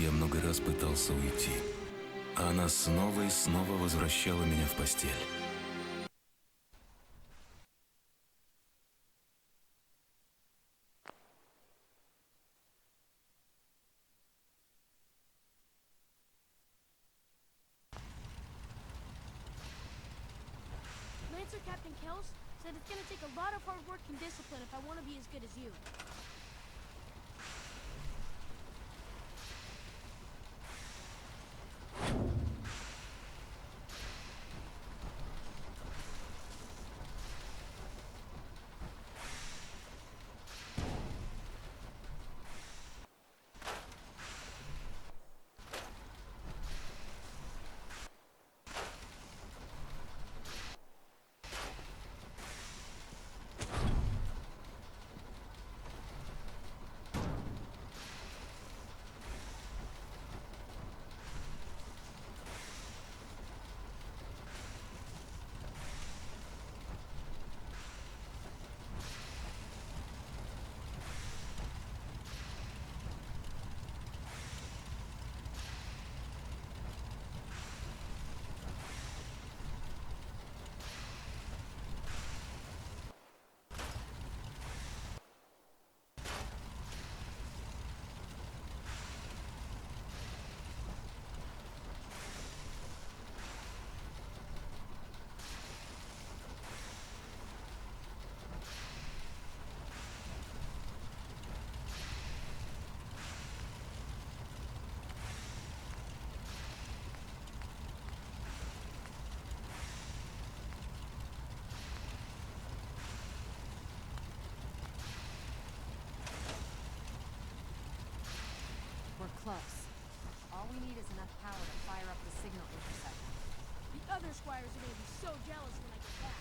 Я много раз пытался уйти, а она снова и снова возвращала меня в постель. Captain Kells said it's gonna take a lot of hard work and discipline if I want to be as good as you. We're close. All we need is enough power to fire up the signal interceptor. The other squires are gonna be so jealous when I get back.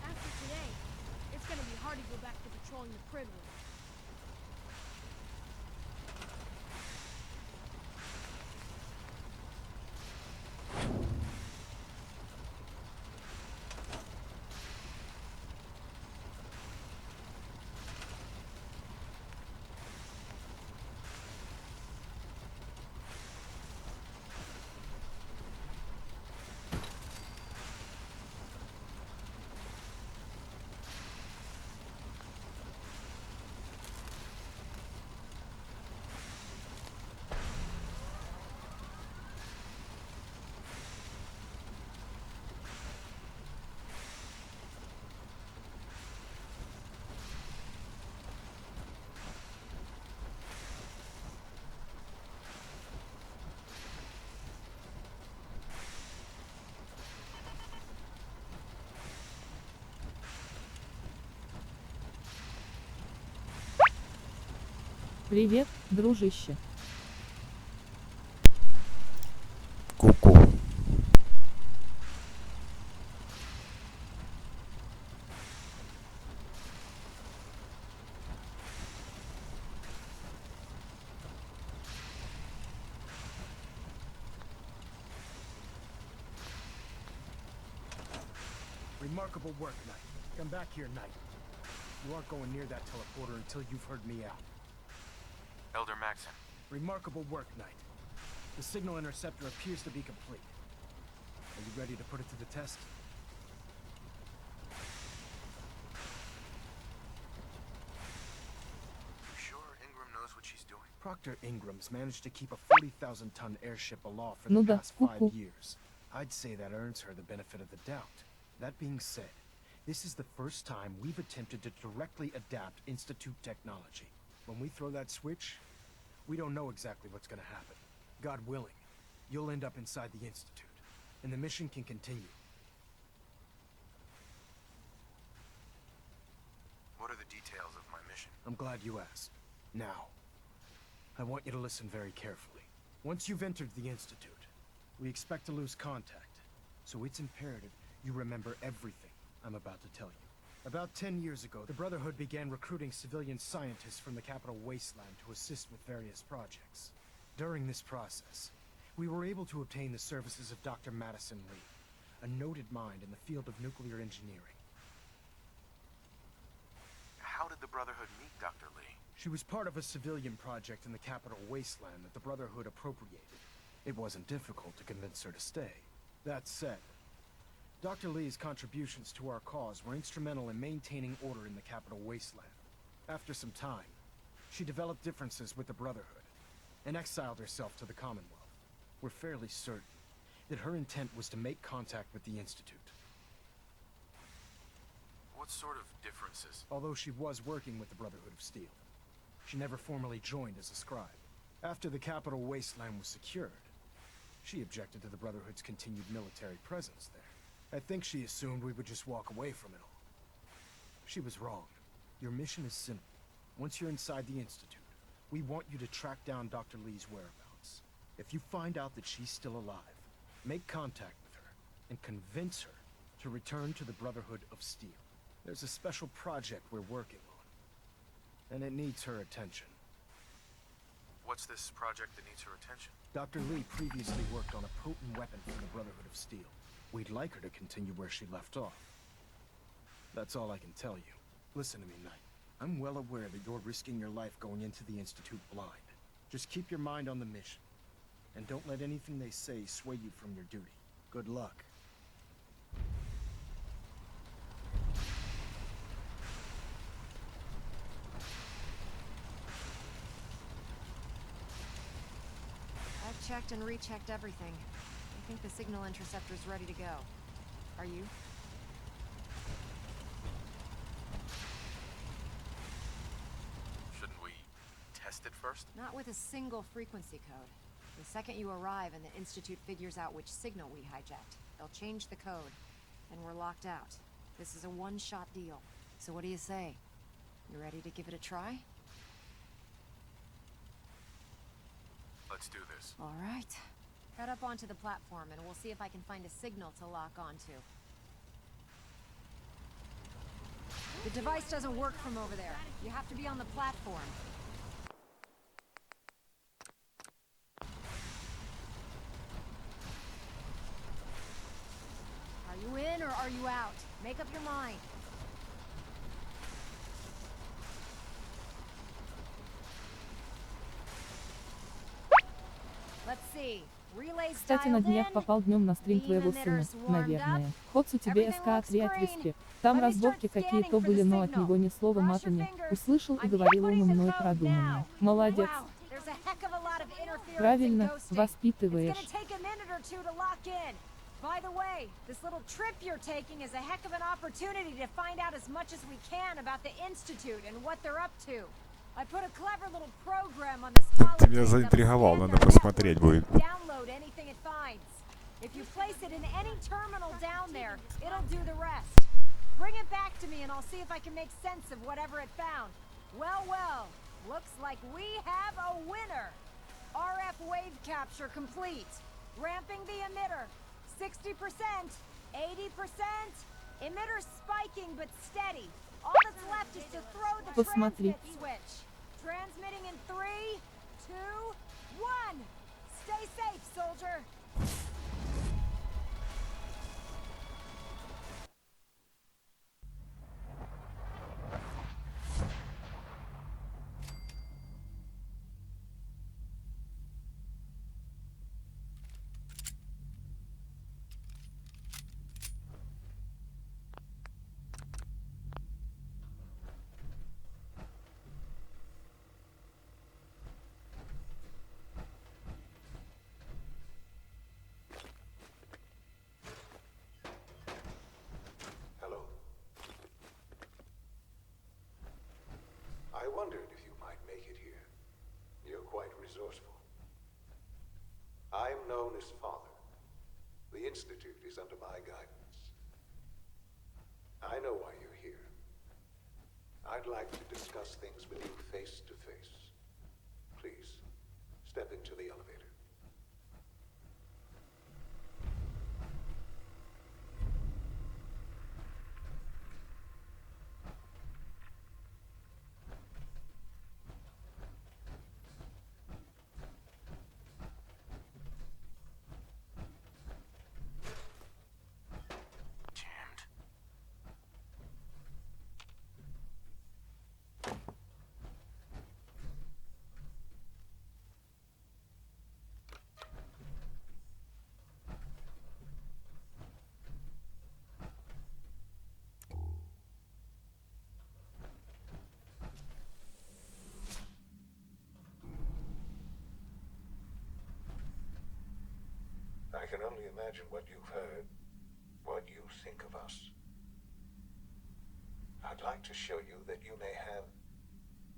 After today, it's gonna be hard to go back to patrolling the Pridwood. Привет, дружище. Ку-ку. Remarkable work, Knight. Come back here, Knight. You aren't going near that teleporter until you've heard me out. Elder Maxon. Remarkable work, Knight. The signal interceptor appears to be complete. Are you ready to put it to the test? You sure Ingram knows what she's doing? Proctor Ingram's managed to keep a 40,000-ton airship aloft for Ну the да, past 5 ку-ку. years. I'd say that earns her the benefit of the doubt. That being said, this is the first time we've attempted to directly adapt Institute technology. When we throw that switch, we don't know exactly what's going to happen. God willing, you'll end up inside the Institute, and the mission can continue. What are the the details of my mission. I'm glad you asked. Now, I want you to listen very carefully. Once you've entered the Institute, we expect to lose contact, so it's imperative you remember everything I'm about to tell you. About 10 years ago, the Brotherhood began recruiting civilian scientists from the capital wasteland to assist with various projects. During this process, we were able to obtain the services of Dr. Madison Lee, a noted mind in the field of nuclear engineering. How did the Brotherhood meet Dr. Lee? She was part of a civilian project in the capital wasteland that the Brotherhood appropriated. It wasn't difficult to convince her to stay. That said, Dr. Lee's contributions to our cause were instrumental in maintaining order in the capital wasteland. After some time, she developed differences with the Brotherhood and exiled herself to the Commonwealth. We're fairly certain that her intent was to make contact with the Institute. What sort of differences? Although she was working with the Brotherhood of Steel, she never formally joined as a scribe. After the capital wasteland was secured, she objected to the Brotherhood's continued military presence there. I think she assumed we would just walk away from it all. She was wrong. Your mission is simple. Once you're inside the Institute, we want you to track down Dr. Lee's whereabouts. If you find out that she's still alive, make contact with her and convince her to return to the Brotherhood of Steel. There's a special project we're working on, and it needs her attention. What's this project that needs her attention? Dr. Lee previously worked on a potent weapon for the Brotherhood of Steel. We'd like her to continue where she left off. That's all I can tell you. Listen to me, Knight. I'm well aware that you're risking your life going into the Institute blind. Just keep your mind on the mission, and don't let anything they say sway you from your duty. Good luck. I've checked and rechecked everything. I think the signal interceptor's ready to go. Are you? Shouldn't we test it first? Not with a single frequency code. The second you arrive and the Institute figures out which signal we hijacked, they'll change the code, and we're locked out. This is a one-shot deal. So what do you say? You ready to give it a try? Let's do this. All right. Head up onto the platform and we'll see if I can find a signal to lock onto. The device doesn't work from over there. You have to be on the platform. Are you in or are you out? Make up your mind. Let's see. Кстати, на днях попал днем на стрим твоего сына, наверное. Ходцу тебе СК-3 от респект. Там разборки какие-то были, но от него ни слова мата не. Услышал и говорил он умно и продуманно. Молодец. Правильно, воспитываешь. By the way, this little trip you're taking is a heck of an opportunity to find out as much as we can about the Institute and what they're up to. I put a clever little program on this Ты меня заинтриговал, надо посмотреть будет. Download anything it finds. If you place it in any terminal down there, it'll do the rest. Bring it back to me and I'll see if I can make sense of whatever it found. Well, well, looks like we have a winner. RF wave capture complete. Ramping the emitter. 60%, 80%. Emitter spiking but steady. All that's left is to throw the transmit switch. Transmitting in 3, 2, 1. Stay safe, soldier. Hello. I wondered if you might make it here. You're quite resourceful. I'm known as Father. The Institute is under my guidance. I know why you're here. I'd I'd like to discuss things with you face to face. Please, step into the elevator. Damned. I can only imagine what you've heard, what you think of us. I'd like to show you that you may have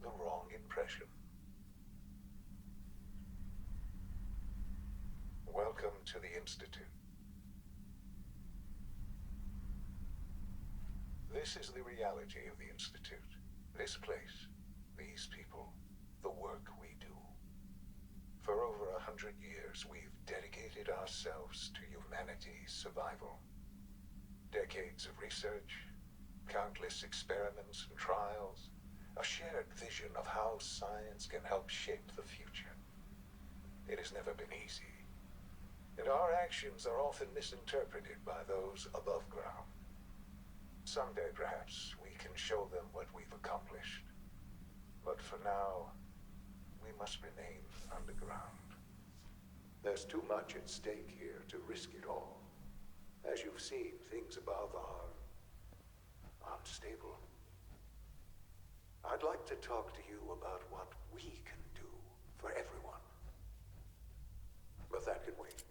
the wrong impression. Welcome to the Institute. This is the reality of the Institute. This place, these people, the work we do. For over 100 years, we've dedicated ourselves to humanity's survival. Decades of research, countless experiments and trials, a shared vision of how science can help shape the future. It has never been easy, and our actions are often misinterpreted by those above ground. Someday, perhaps, we can show them what we've accomplished. But for now, we must remain underground. There's too much at stake here to risk it all. As you've seen, things above are unstable. I'd like to talk to you about what we can do for everyone. But that can wait.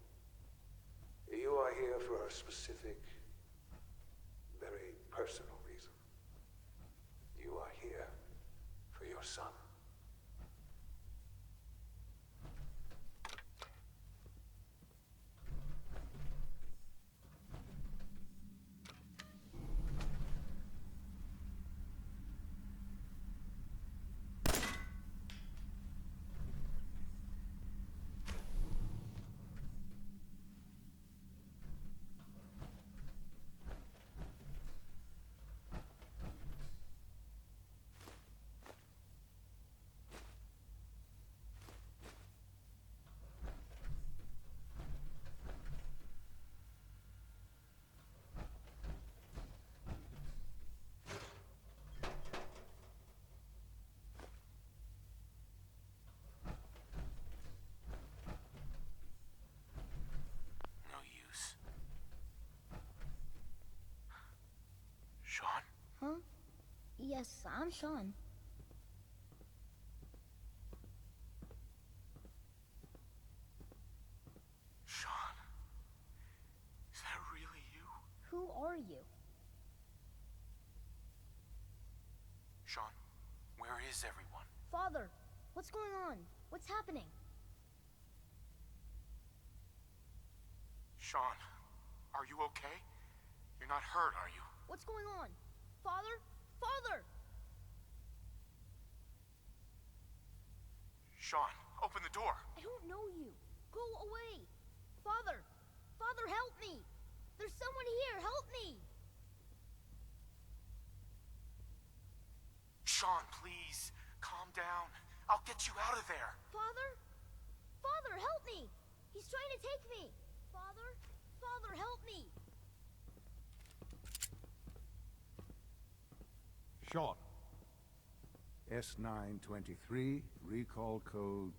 You are here for a specific, very personal reason. You are here for your son. No use. Sean? Huh? Yes, I'm Sean. Sean? Is that really you? Who are you? Sean, where is everyone? Father, what's going on? What's happening? Sean, are you okay? You're not hurt, are you? What's going on? Father? Father! Sean, open the door. I don't know you. Go away. Father! Father, help me! There's someone here. Help me! Sean, please, calm down. I'll get you out of there. Father? Father, help me! He's trying to take me! Father? Father, help me! Sean. S923, recall code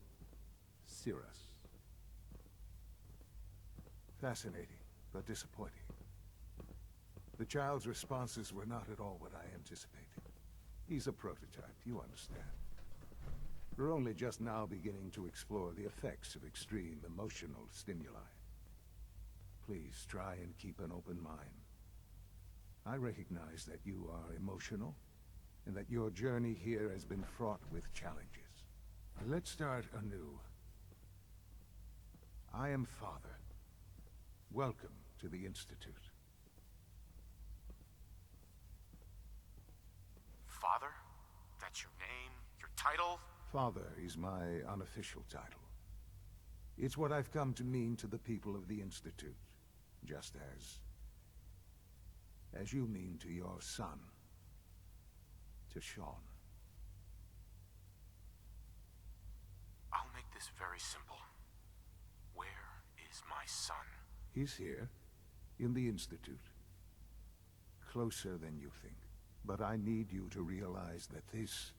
Cirrus. Fascinating, but disappointing. The child's responses were not at all what I anticipated. He's a prototype, you understand. We're only just now beginning to explore the effects of extreme emotional stimuli. Please try and keep an open mind. I recognize that you are emotional, and that your journey here has been fraught with challenges. Let's start anew. I am Father. Welcome to the Institute. Father? What's your name? Your title? Father is my unofficial title. It's what I've come to mean to the people of the Institute, just as you mean to your son, to Sean. I'll make this very simple. Where is my son? He's here, in the Institute. Closer than you think. But I need you to realize that this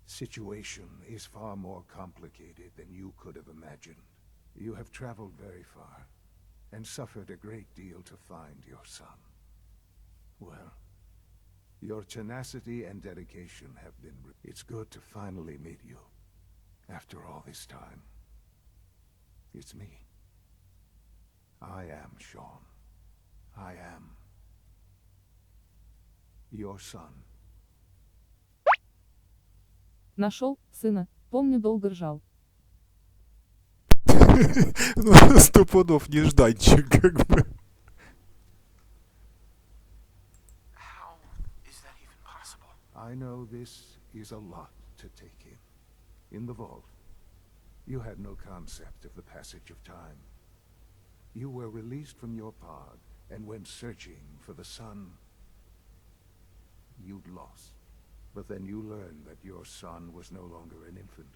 situation is far more complicated than you could have imagined. You have traveled very far, and suffered a great deal to find your son. Well, your tenacity and dedication have been... It's good to finally meet you, after all this time. It's me. I am Sean. I am your son. Нашел, сына, помню, долго ржал. Ну, 100 пудов нежданчик, как бы. How is that even possible? I know this is a lot to take in. In the vault, you had no concept of the passage of time. You were released from your pod and went searching for the son you'd lost. But then you learned that your son was no longer an infant,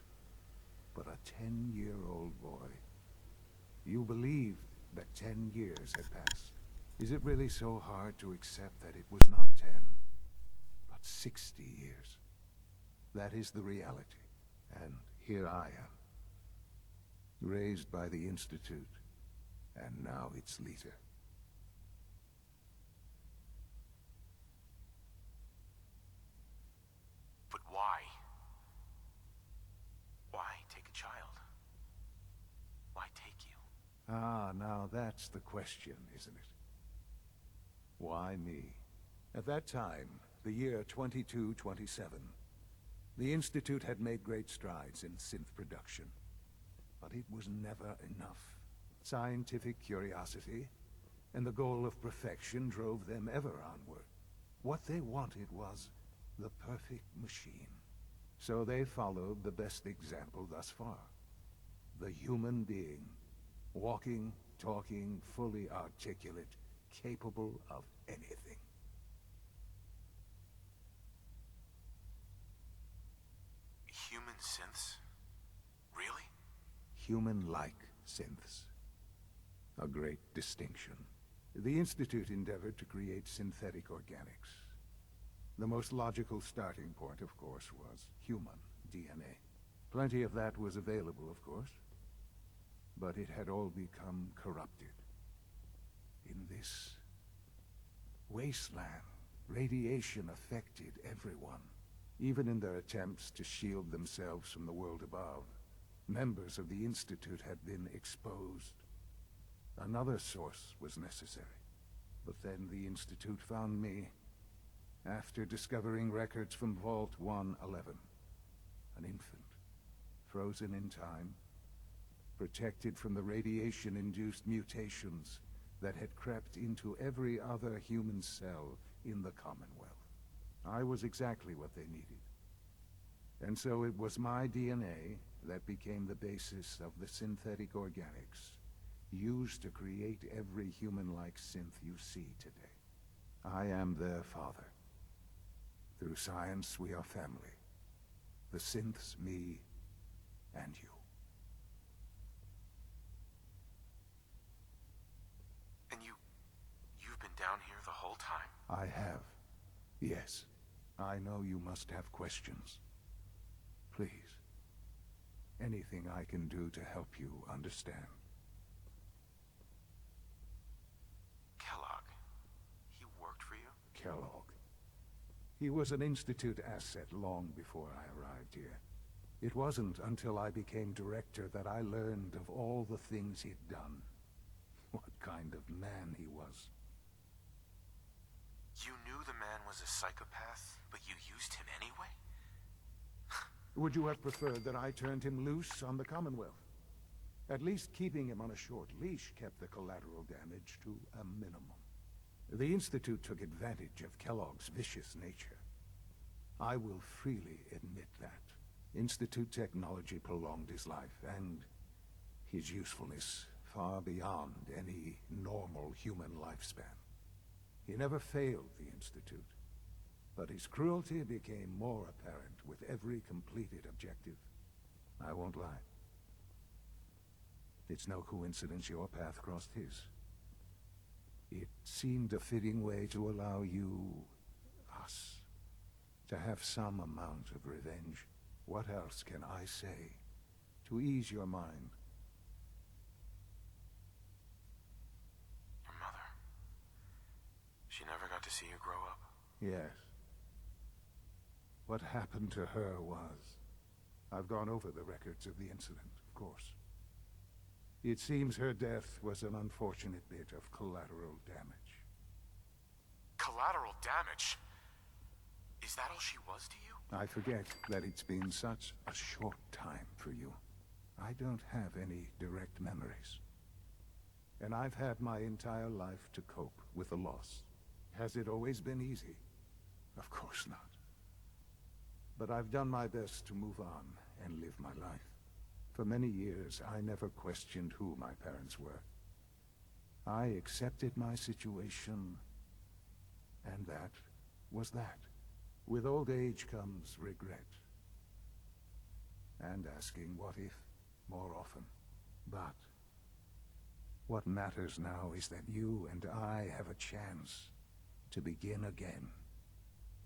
but a 10-year-old boy. You believed that 10 years had passed. Is it really so hard to accept that it was not 10, but 60 years? That is the reality. And here I am, raised by the Institute, and now its leader. But why? Why take a child? Why take you? Ah, now that's the question, isn't it? Why me? At that time, the year 2227, the Institute had made great strides in synth production. But it was never enough. Scientific curiosity and the goal of perfection drove them ever onward. What they wanted was the perfect machine. So they followed the best example thus far. The human being. Walking, talking, fully articulate, capable of anything. Human synths? Really? Human-like synths. A great distinction. The Institute endeavored to create synthetic organics. The most logical starting point, of course, was human DNA. Plenty of that was available, of course. But it had all become corrupted. In this wasteland, radiation affected everyone. Even in their attempts to shield themselves from the world above, members of the Institute had been exposed. Another source was necessary. But then the Institute found me, after discovering records from Vault 111. An infant, frozen in time, protected from the radiation-induced mutations that had crept into every other human cell in the Commonwealth. I was exactly what they needed. And so it was my DNA that became the basis of the synthetic organics used to create every human-like synth you see today. I am their father. Through science, we are family. The synths, me, and you. And you've been down here the whole time? I have. Yes. I know you must have questions. Please. Anything I can do to help you understand. Kellogg. He worked for you? Kellogg. He was an Institute asset long before I arrived here. It wasn't until I became director that I learned of all the things he'd done. What kind of man he was. You knew the man was a psychopath, but you used him anyway? Would you have preferred that I turned him loose on the Commonwealth? At least keeping him on a short leash kept the collateral damage to a minimum. The Institute took advantage of Kellogg's vicious nature. I will freely admit that. Institute technology prolonged his life, and his usefulness far beyond any normal human lifespan. He never failed the Institute, but his cruelty became more apparent with every completed objective. I won't lie. It's no coincidence your path crossed his. It seemed a fitting way to allow you, us, to have some amount of revenge. What else can I say to ease your mind? Your mother. She never got to see you grow up. Yes. What happened to her was... I've gone over the records of the incident, of course. It seems her death was an unfortunate bit of collateral damage. Collateral damage? Is that all she was to you? I forget that it's been such a short time for you. I don't have any direct memories. And I've had my entire life to cope with the loss. Has it always been easy? Of course not. But I've done my best to move on and live my life. For many years, I never questioned who my parents were. I accepted my situation, and that was that. With old age comes regret. And asking what if more often. But what matters now is that you and I have a chance to begin again.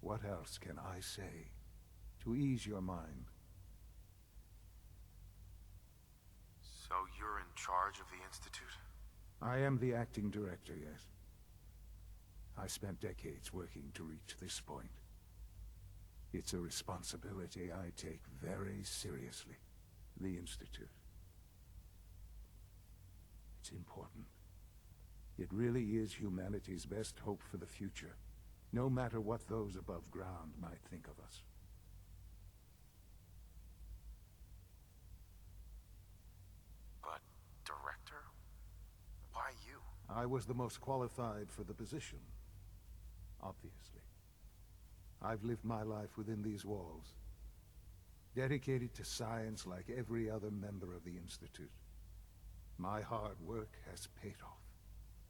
What else can I say to ease your mind? So you're in charge of the Institute? I am the acting director, yes. I spent decades working to reach this point. It's a responsibility I take very seriously. The Institute. It's important. It really is humanity's best hope for the future, no matter what those above ground might think of us. But, Director? Why you? I was the most qualified for the position, obviously. I've lived my life within these walls, dedicated to science like every other member of the Institute. My hard work has paid off.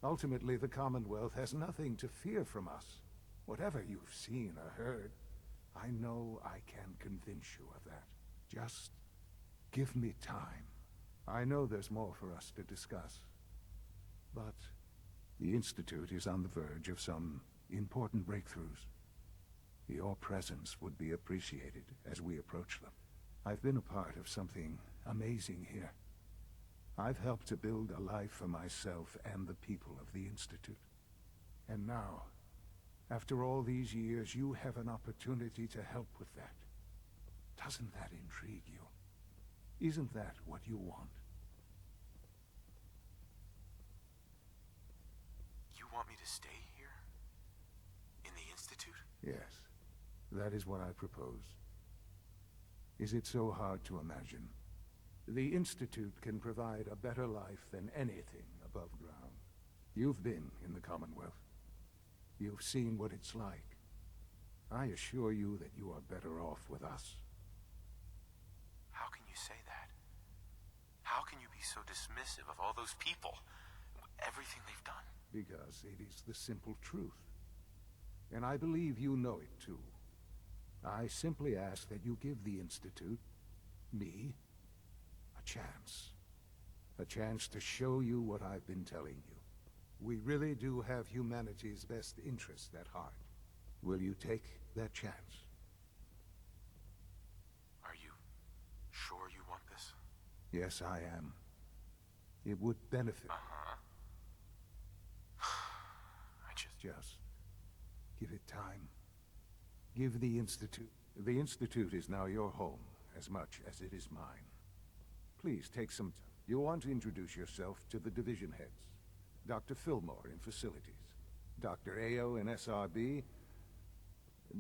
Ultimately, the Commonwealth has nothing to fear from us. Whatever you've seen or heard, I know I can convince you of that. Just give me time. I know there's more for us to discuss. But the Institute is on the verge of some important breakthroughs. Your presence would be appreciated as we approach them. I've been a part of something amazing here. I've helped to build a life for myself and the people of the Institute. And now, after all these years, you have an opportunity to help with that. Doesn't that intrigue you? Isn't that what you want? You want me to stay here? In the Institute? Yes, that is what I propose. Is it so hard to imagine? The Institute can provide a better life than anything above ground. You've been in the Commonwealth. You've seen what it's like. I assure you that you are better off with us. How can you say that? How can you be so dismissive of all those people? Everything they've done? Because it is the simple truth. And I believe you know it too. I simply ask that you give the Institute, me, a chance. A chance to show you what I've been telling you. We really do have humanity's best interest at heart. Will you take that chance? Are you sure you want this? Yes, I am. It would benefit. Uh-huh. Just give it time. Give the Institute. The Institute is now your home as much as it is mine. Please take some time. You'll want to introduce yourself to the division heads. Dr. Fillmore in facilities, Dr. Ayo in SRB,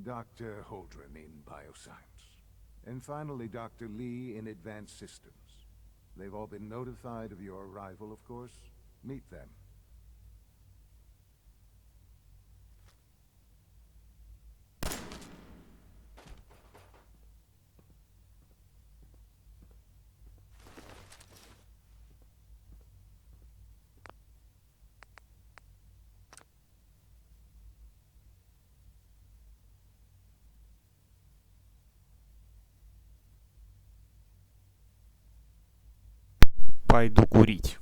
Dr. Holdren in bioscience, and finally Dr. Lee in advanced systems. They've all been notified of your arrival, of course. Meet them. Пойду курить.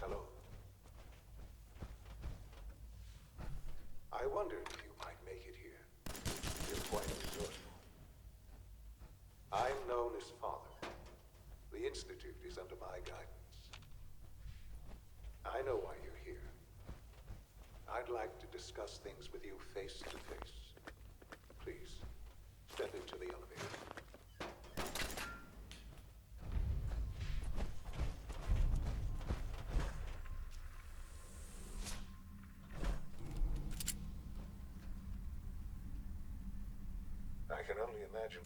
Hello. I wondered if you might make it here. You're quite resourceful. I'm known as Father. The Institute is under my guidance. I know why you're here. I'd like to discuss things with you face to face. Please, step into the elevator. I can only imagine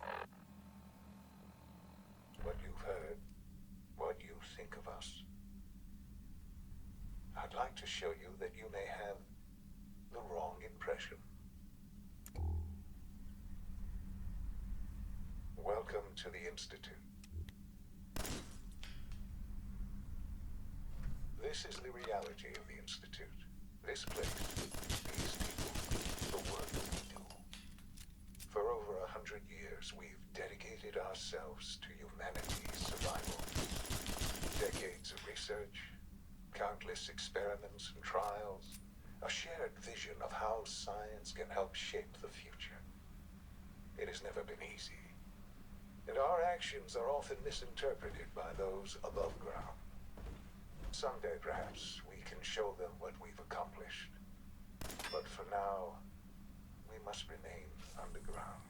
what you've heard, what you think of us. I'd like to show you that you may have the wrong impression. Welcome to the Institute. This is the reality of the Institute. This place, these people, the work we do. For over 100 years, we've dedicated ourselves to humanity's survival. Decades of research, countless experiments and trials, a shared vision of how science can help shape the future. It has never been easy, and our actions are often misinterpreted by those above ground. Someday, perhaps, we can show them what we've accomplished. But for now, we must remain underground.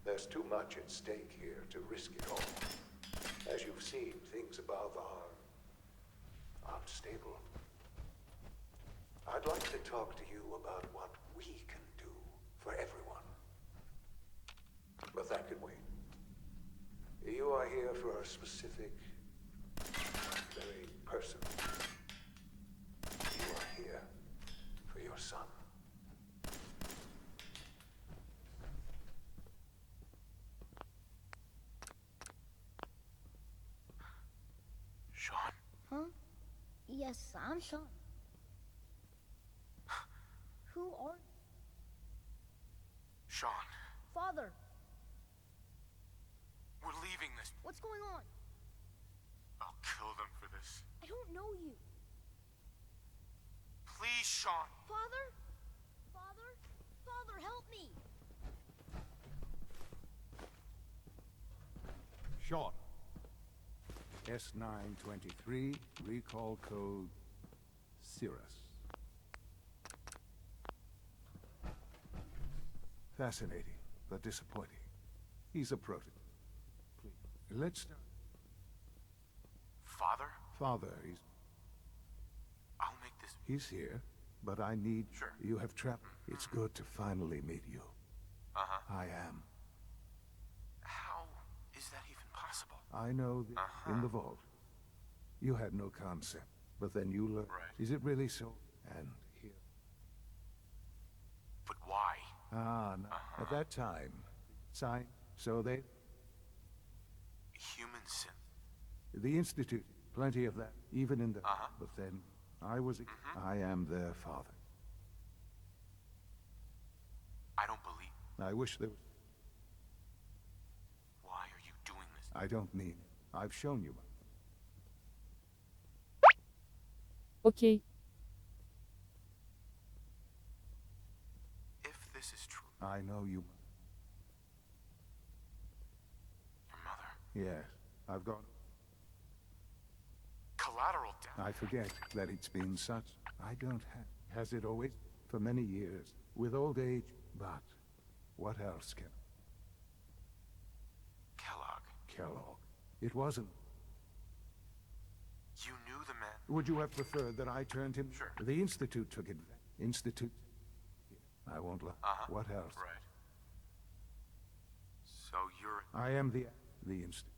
There's too much at stake here to risk it all. As you've seen, things above are unstable. I'd like to talk to you about what we can do for everyone. But that can wait. You are here for a specific, very personal. You are here for your son. Sean? Huh? Yes, I'm Sean. Who are you? Sean, Father? we're leaving this. What's going on? I'll kill them for this. I don't know you. Please, Sean. Father? Father? Father, help me! Sean. S923, recall code Cirrus. Fascinating, but disappointing. He's a prototype. Please, let's start. Father? Father, I'll make this... he's here, but I need... Sure. You have trapped... It's good to finally meet you. Uh-huh. I am. How is that even possible? I know in the vault. You had no concept, but then you learned. Right. Is it really so? And here. But why? Ah, no. At that time, sign. So they... Human sin. The Institute, plenty of that, even in the... Uh-huh. But then, I was... I am their father. I don't believe... I wish there was... Why are you doing this? I don't mean... I've shown you. Окей. If this is true, I know you... your mother... Yes, I've gone... Collateral damage. I forget that it's been such... I don't have... Has it always? For many years. With old age. But... What else can... Kellogg. It wasn't... You knew the man. Would you have preferred that I turned him? Sure. The Institute took it. Institute... I won't lie. Uh-huh. What else? Right. So you're... I am the Institute.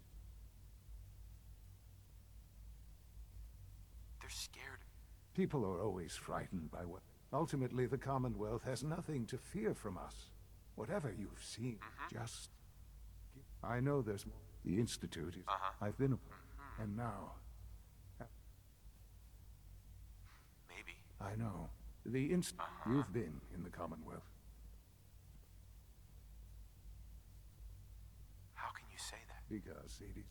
They're scared. People are always frightened by what... Ultimately, the Commonwealth has nothing to fear from us. Whatever you've seen, just... I know there's more. The Institute is... I've been... And now... Maybe. I know. The You've been in the Commonwealth. How can you say that? Because it is...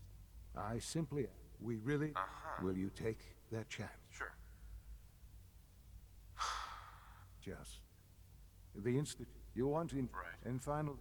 I simply... We really... Will you take that chance? Sure. Just... The Institute... You want to... Right. And finally...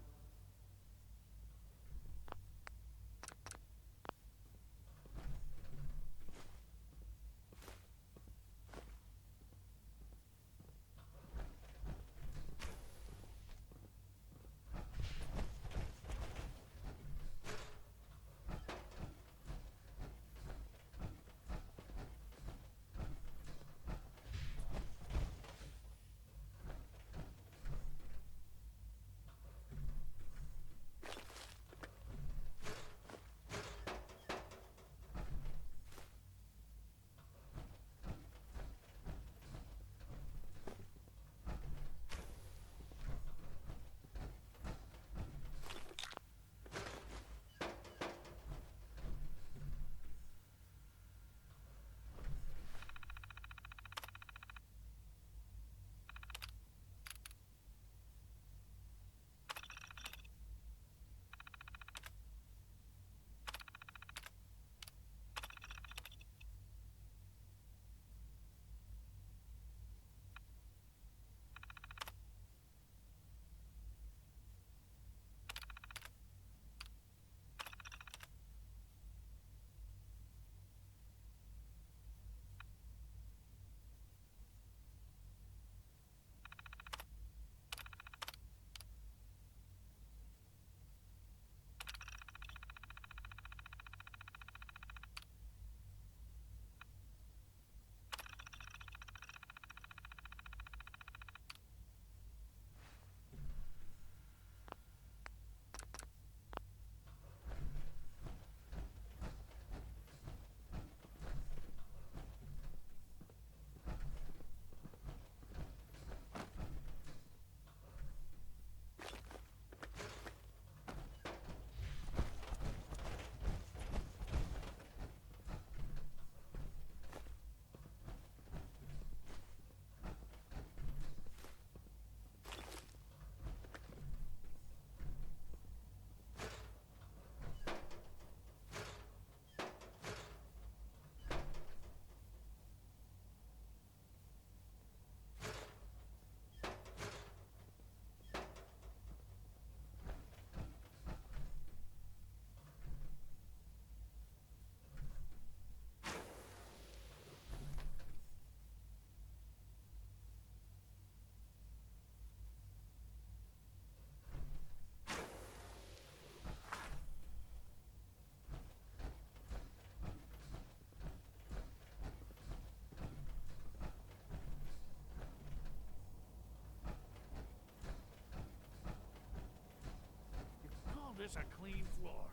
us a clean floor.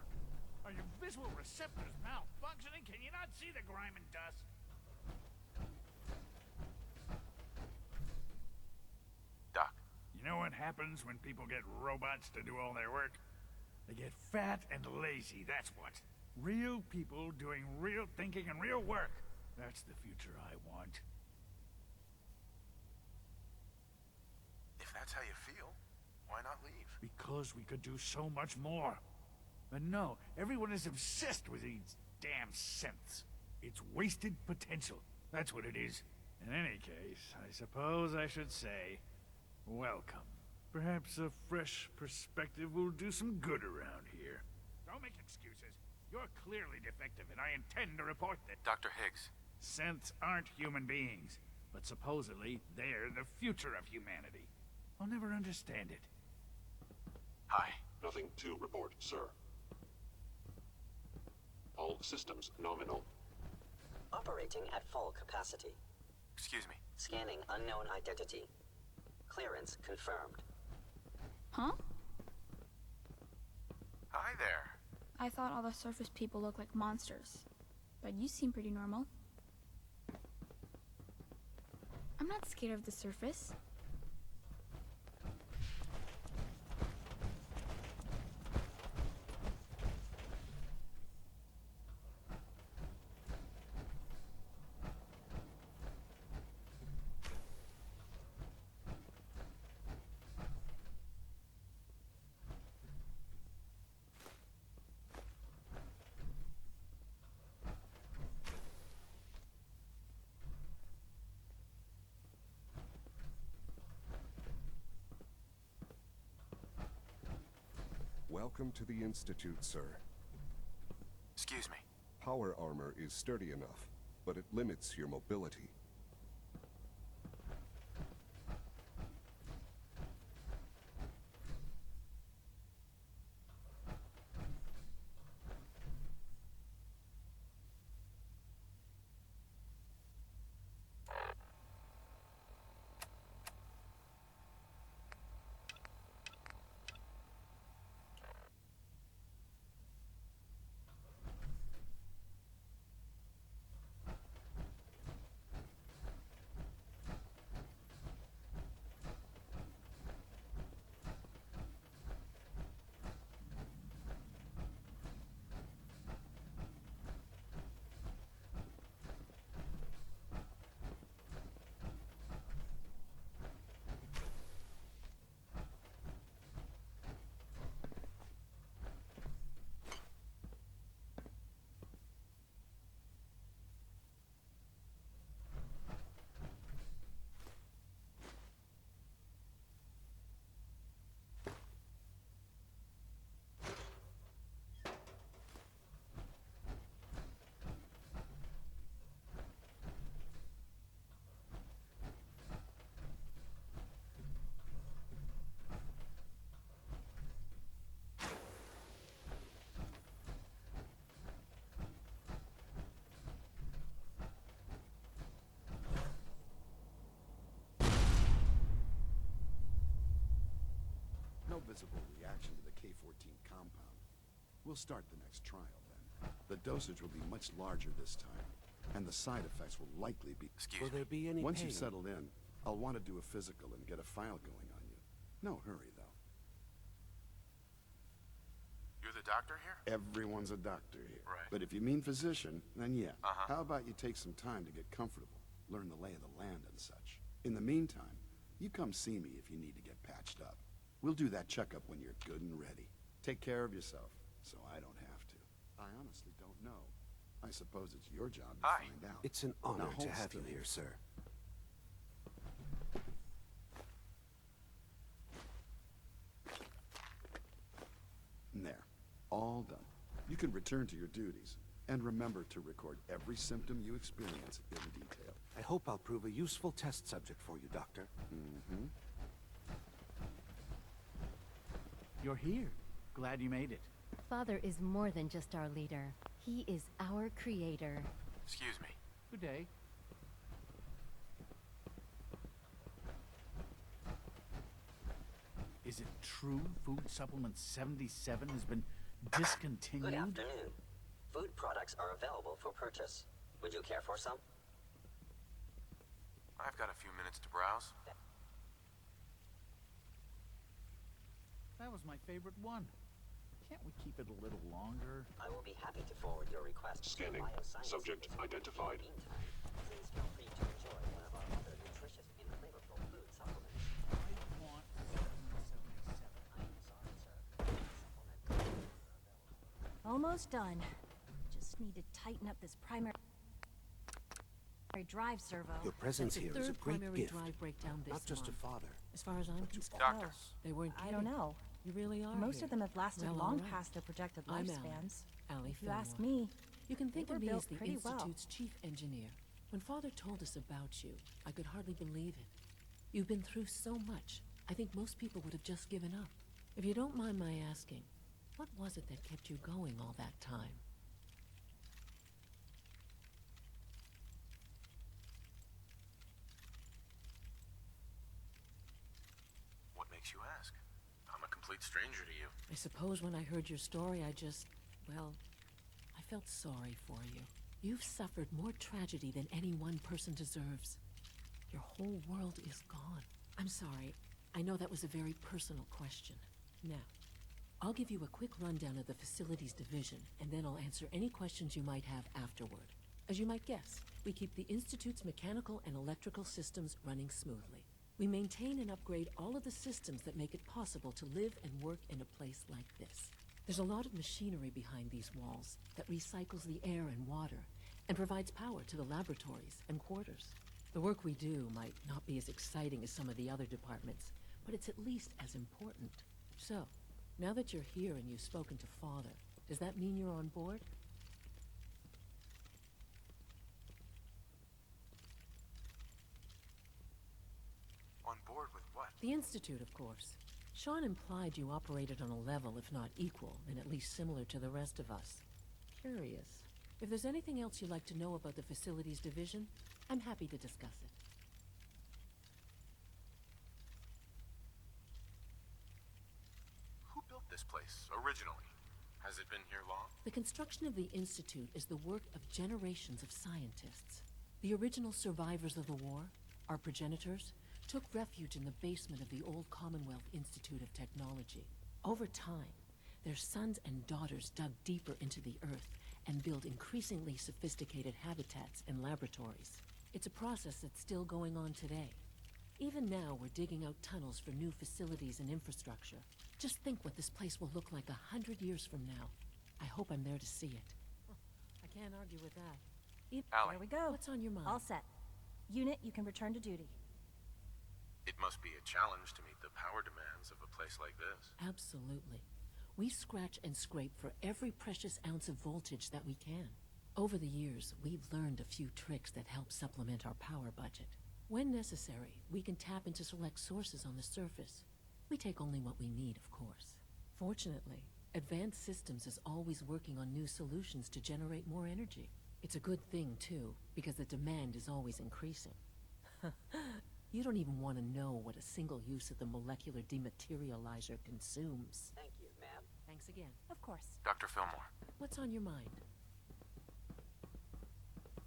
Are your visual receptors malfunctioning? Can you not see the grime and dust? Doc. You know what happens when people get robots to do all their work? They get fat and lazy, that's what. Real people doing real thinking and real work. That's the future I want. If that's how you feel, why not leave? Because we could do so much more. But no, everyone is obsessed with these damn synths. It's wasted potential. That's what it is. In any case, I suppose I should say, welcome. Perhaps a fresh perspective will do some good around here. Don't make excuses. You're clearly defective, and I intend to report that. Dr. Higgs. Synths aren't human beings, but supposedly they're the future of humanity. I'll never understand it. Hi. Nothing to report, sir. All systems nominal. Operating at full capacity. Excuse me. Scanning unknown identity. Clearance confirmed. Huh? Hi there. I thought all the surface people looked like monsters. But you seem pretty normal. I'm not scared of the surface. Welcome to the Institute, sir. Excuse me. Power armor is sturdy enough, but it limits your mobility. No visible reaction to the K-14 compound. We'll start the next trial then. The dosage will be much larger this time, and the side effects will likely be... Excuse me. Will there be any Once pain? you've settled in, I'll want to do a physical and get a file going on you. No hurry, though. You're the doctor here? Everyone's a doctor here. Right. But if you mean physician, then yeah. Uh-huh. How about you take some time to get comfortable, learn the lay of the land and such. In the meantime, you come see me if you need to get patched up. We'll do that checkup when you're good and ready. Take care of yourself, so I don't have to. I honestly don't know. I suppose it's your job to find out. It's an honor Now, to hold have you still. here, sir. There. All done. You can return to your duties. And remember to record every symptom you experience in detail. I hope I'll prove a useful test subject for you, Doctor. Mm-hmm. You're here. Glad you made it. Father is more than just our leader. He is our creator. Excuse me. Good day. Is it true Food Supplement 77 has been discontinued? Good afternoon. Food products are available for purchase. Would you care for some? I've got a few minutes to browse. That was my favorite one. Can't we keep it a little longer? I will be happy to forward your request. Scanning. Subject identified. Meantime, please feel free to enjoy one of our other nutritious and flavorful food supplements. I want 77. I am sorry, sir. Supplement are available. Almost done. Just need to tighten up this primary drive servo. Your presence That's here the is a third great primary gift. drive breakdown this Not just a month. father. As far as I'm concerned, Doctors. they weren't I kidding. don't know. You really are. Most here. of them have lasted Well, long all right. past their projected I'm lifespans. Allie If you ask Fillmore. me, You can think they of were me as built the pretty well. Institute's chief engineer. When Father told us about you, I could hardly believe it. You've been through so much, I think most people would have just given up. If you don't mind my asking, what was it that kept you going all that time? What makes you ask? I'm a complete stranger to you. I suppose when I heard your story, well, I felt sorry for you. You've suffered more tragedy than any one person deserves. Your whole world is gone. I'm sorry. I know that was a very personal question. Now, I'll give you a quick rundown of the facilities division, and then I'll answer any questions you might have afterward. As you might guess, we keep the Institute's mechanical and electrical systems running smoothly. We maintain and upgrade all of the systems that make it possible to live and work in a place like this. There's a lot of machinery behind these walls that recycles the air and water and provides power to the laboratories and quarters. The work we do might not be as exciting as some of the other departments, but it's at least as important. So, now that you're here and you've spoken to Father, does that mean you're on board? On board with what? The Institute, of course. Sean implied you operated on a level, if not equal, and at least similar to the rest of us. Curious. If there's anything else you'd like to know about the Facilities Division, I'm happy to discuss it. Who built this place, originally? Has it been here long? The construction of the Institute is the work of generations of scientists. The original survivors of the war, our progenitors, took refuge in the basement of the old Commonwealth Institute of Technology. Over time, their sons and daughters dug deeper into the earth and built increasingly sophisticated habitats and laboratories. It's a process that's still going on today. Even now, we're digging out tunnels for new facilities and infrastructure. Just think what this place will look like 100 years from now. I hope I'm there to see it. I can't argue with that. Allie. There we go. What's on your mind? All set. Unit, you can return to duty. It must be a challenge to meet the power demands of a place like this. Absolutely. We scratch and scrape for every precious ounce of voltage that we can. Over the years, we've learned a few tricks that help supplement our power budget. When necessary, we can tap into select sources on the surface. We take only what we need, of course. Fortunately, Advanced Systems is always working on new solutions to generate more energy. It's a good thing, too, because the demand is always increasing. You don't even want to know what a single use of the molecular dematerializer consumes. Thank you, ma'am. Thanks again. Of course. Dr. Fillmore, What's on your mind?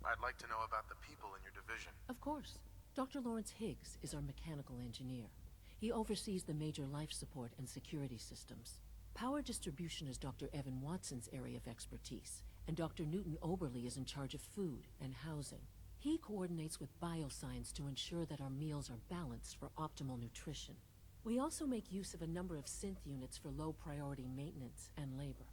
I'd like to know about the people in your division. Of course. Dr. Lawrence Higgs is our mechanical engineer. He oversees the major life support and security systems. Power distribution is Dr. Evan Watson's area of expertise, and Dr. Newton Oberly is in charge of food and housing. He coordinates with bioscience to ensure that our meals are balanced for optimal nutrition. We also make use of a number of synth units for low-priority maintenance and labor.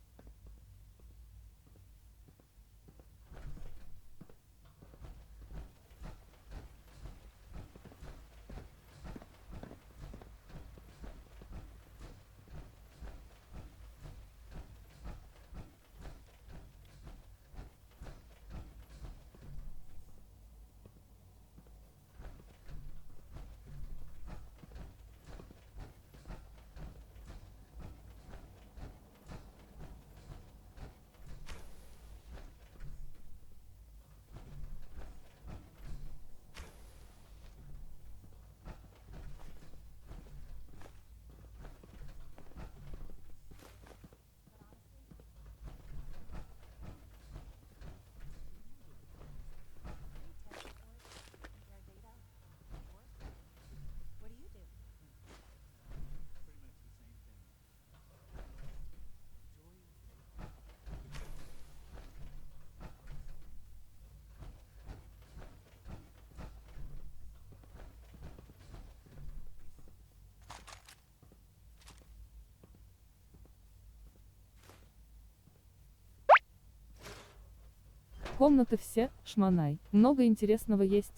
Комнаты все, шмонай. Много интересного есть.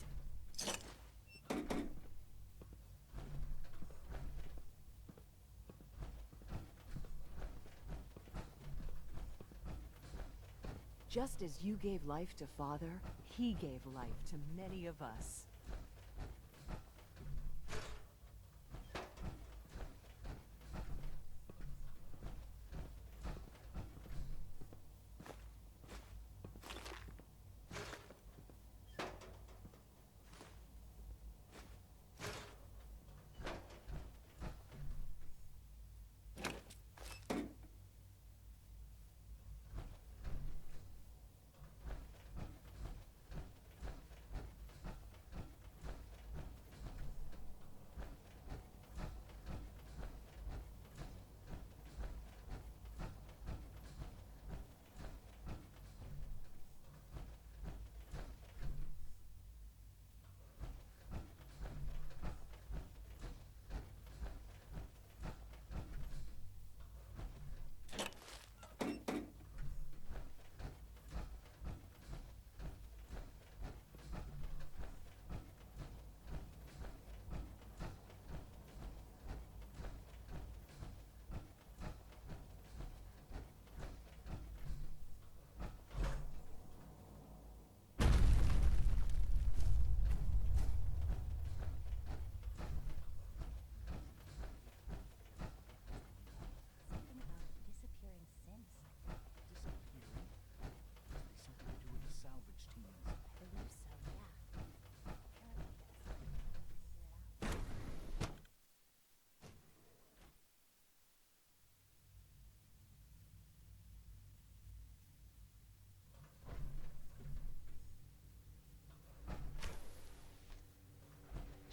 Just as you gave life to Father, he gave life to many of us.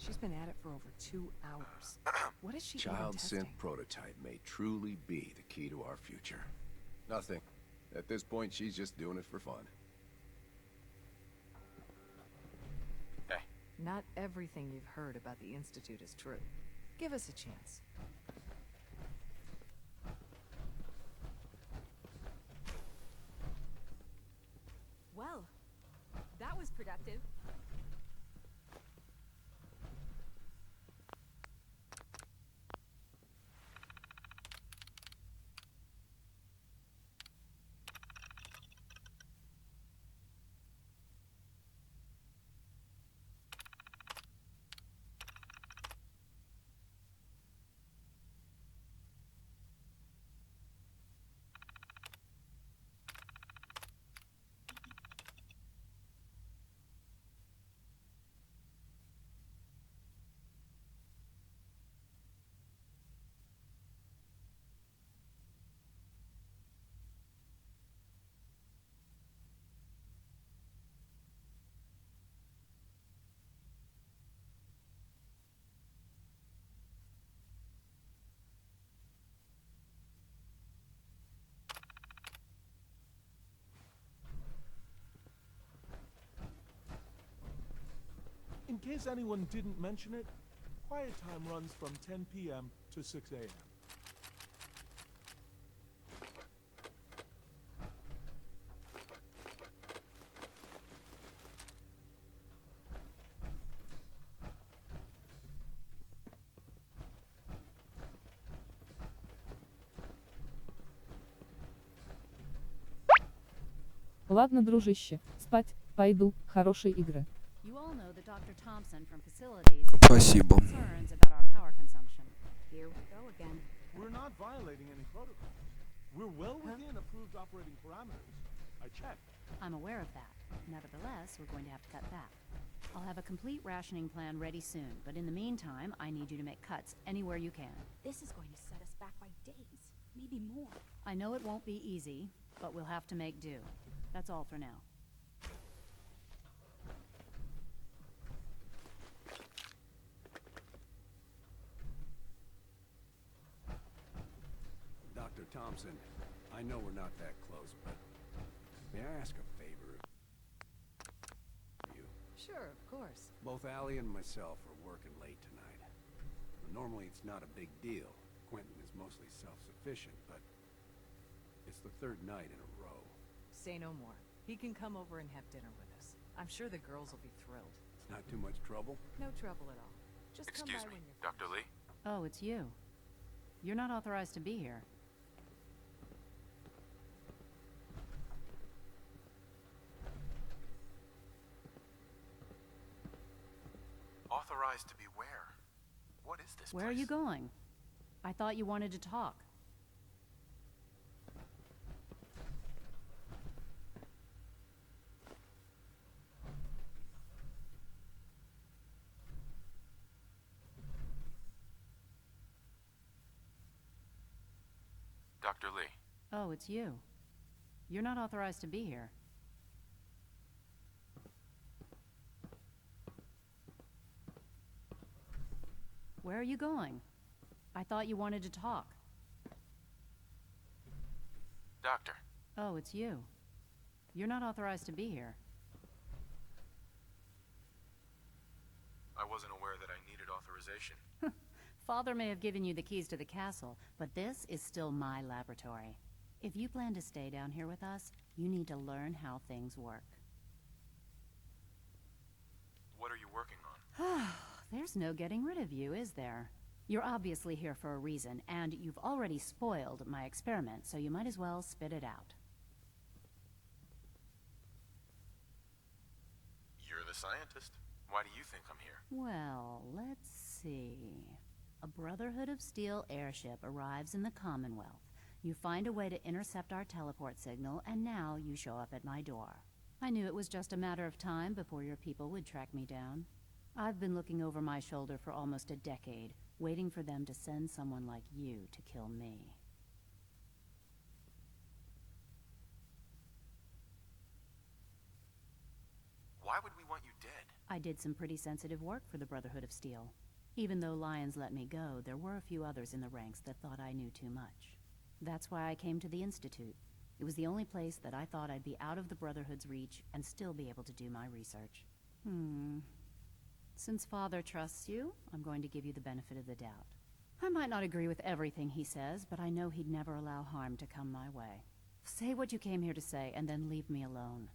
She's been at it for over 2 hours. What is she even Child testing? synth prototype may truly be the key to our future. Nothing. At this point, she's just doing it for fun. Hey. Not everything you've heard about the Institute is true. Give us a chance. Well, that was productive. In case anyone didn't mention it, quiet time runs from 10 p.m. to 6 a.m. Ладно, дружище, спать, пойду, хорошей игры. You all know that Dr. Thompson from facilities has Спасибо. concerns about our power consumption. Here we go again. We're not violating any protocol. We're well within approved operating parameters. I checked. I'm aware of that. Nevertheless, we're going to have to cut back. I'll have a complete rationing plan ready soon, but in the meantime, I need you to make cuts anywhere you can. This is going to set us back by days, maybe more. I know it won't be easy, but we'll have to make do. That's all for now. Dr. Thompson, I know we're not that close, but may I ask a favor? You? Sure, of course. Both Allie and myself are working late tonight. Normally it's not a big deal. Quentin is mostly self-sufficient, but it's the third night in a row. Say no more. He can come over and have dinner with us. I'm sure the girls will be thrilled. Not too much trouble? No trouble at all. Just Excuse come by me, when you're Dr. Lee? Oh, it's you. You're not authorized to be here. Authorized to be where? What is this Where are you going? I thought you wanted to talk. Dr. Lee. Oh, it's you. You're not authorized to be here. Where are you going? I thought you wanted to talk. Doctor. Oh, it's you. You're not authorized to be here. I wasn't aware that I needed authorization. Father may have given you the keys to the castle, but this is still my laboratory. If you plan to stay down here with us, you need to learn how things work. What are you working on? There's no getting rid of you, is there? You're obviously here for a reason, and you've already spoiled my experiment, so you might as well spit it out. You're the scientist. Why do you think I'm here? Well, let's see. A Brotherhood of Steel airship arrives in the Commonwealth. You find a way to intercept our teleport signal, and now you show up at my door. I knew it was just a matter of time before your people would track me down. I've been looking over my shoulder for almost a decade, waiting for them to send someone like you to kill me. Why would we want you dead? I did some pretty sensitive work for the Brotherhood of Steel. Even though Lions let me go, there were a few others in the ranks that thought I knew too much. That's why I came to the Institute. It was the only place that I thought I'd be out of the Brotherhood's reach and still be able to do my research. Since Father trusts you, I'm going to give you the benefit of the doubt. I might not agree with everything he says, but I know he'd never allow harm to come my way. Say what you came here to say, and then leave me alone.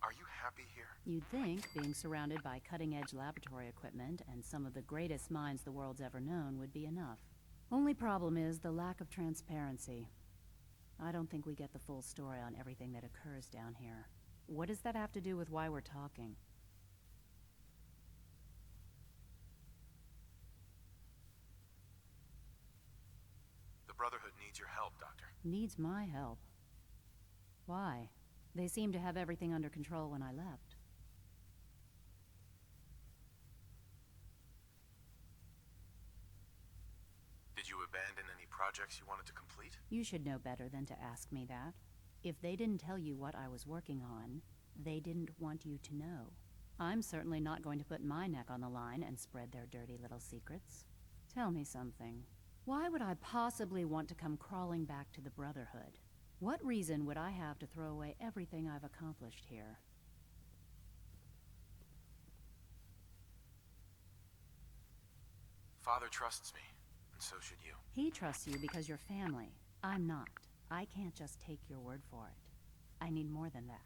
Are you happy here? You'd think being surrounded by cutting-edge laboratory equipment and some of the greatest minds the world's ever known would be enough. Only problem is the lack of transparency. I don't think we get the full story on everything that occurs down here. What does that have to do with why we're talking? The Brotherhood needs your help, Doctor. Needs my help. Why? They seemed to have everything under control when I left. Did you abandon any projects you wanted to complete? You should know better than to ask me that. If they didn't tell you what I was working on, they didn't want you to know. I'm certainly not going to put my neck on the line and spread their dirty little secrets. Tell me something. Why would I possibly want to come crawling back to the Brotherhood? What reason would I have to throw away everything I've accomplished here? Father trusts me, and so should you. He trusts you because you're family. I'm not. I can't just take your word for it. I need more than that.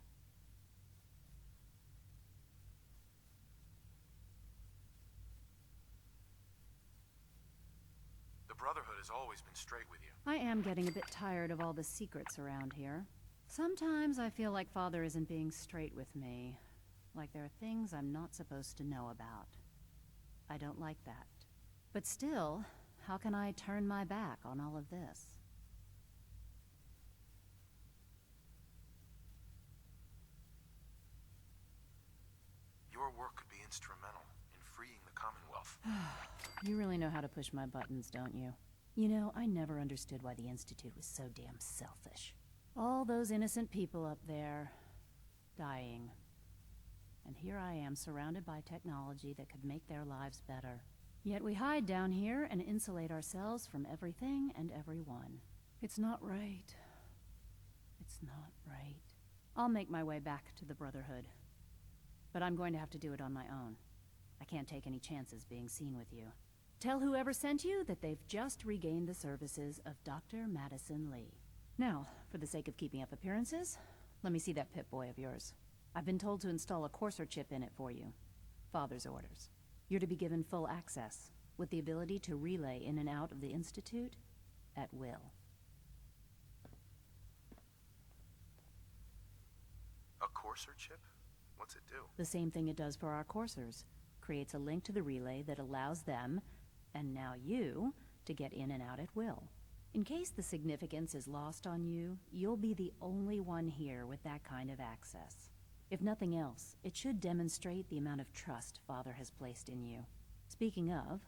The Brotherhood has always been straight with you. I am getting a bit tired of all the secrets around here. Sometimes I feel like Father isn't being straight with me. Like there are things I'm not supposed to know about. I don't like that. But still, how can I turn my back on all of this? Your work could be instrumental in freeing the Commonwealth. You really know how to push my buttons, don't you? You know, I never understood why the Institute was so damn selfish. All those innocent people up there, dying. And here I am, surrounded by technology that could make their lives better. Yet we hide down here and insulate ourselves from everything and everyone. It's not right. It's not right. I'll make my way back to the Brotherhood. But I'm going to have to do it on my own. I can't take any chances being seen with you. Tell whoever sent you that they've just regained the services of Dr. Madison Lee. Now, for the sake of keeping up appearances, Let me see that Pip-Boy of yours. I've been told to install a courser chip in it for you. Father's orders. You're to be given full access, with the ability to relay in and out of the Institute at will. A courser chip? What's it do? The same thing it does for our coursers. Creates a link to the relay that allows them, and now you, to get in and out at will. In case the significance is lost on you, you'll be the only one here with that kind of access. If nothing else, it should demonstrate the amount of trust Father has placed in you. Speaking of,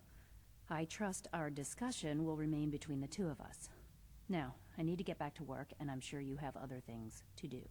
I trust our discussion will remain between the two of us. Now, I need to get back to work, and I'm sure you have other things to do.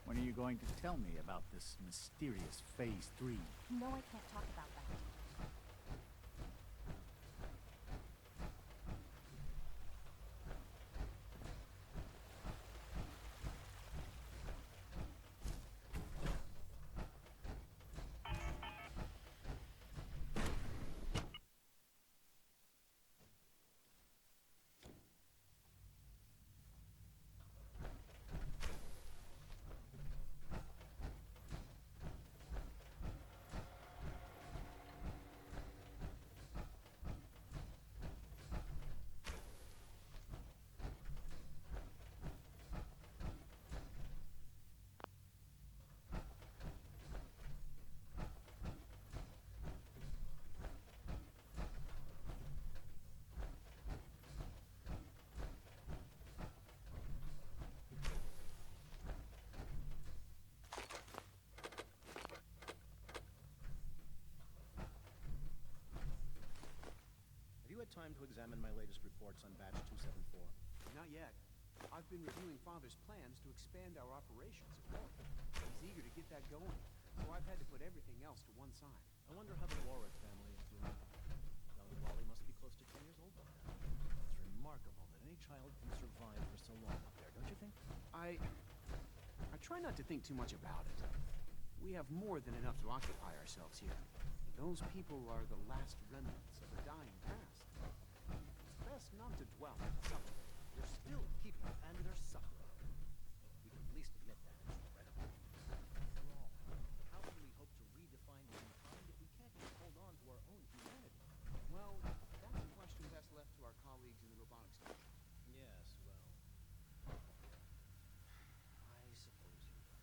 When are you going to tell me about this mysterious Phase 3? No, I can't talk about that. Time to examine my latest reports on batch 274? Not yet. I've been reviewing Father's plans to expand our operations at Warwick. He's eager to get that going, so I've had to put everything else to one side. I wonder how the Warwick family is doing. Young Wally must be close to 10 years old by now. It's remarkable that any child can survive for so long up there, don't you think? I try not to think too much about it. We have more than enough to occupy ourselves here. Those people are the last remnants of a dying past. It's best not to dwell on the subject. They're still people, and they're suffering. We can at least admit that it's incredible. After all, how can we hope to redefine mankind if we can't even hold on to our own humanity? Well, that's a question best left to our colleagues in the robotics division. Yes, well, I suppose you're right.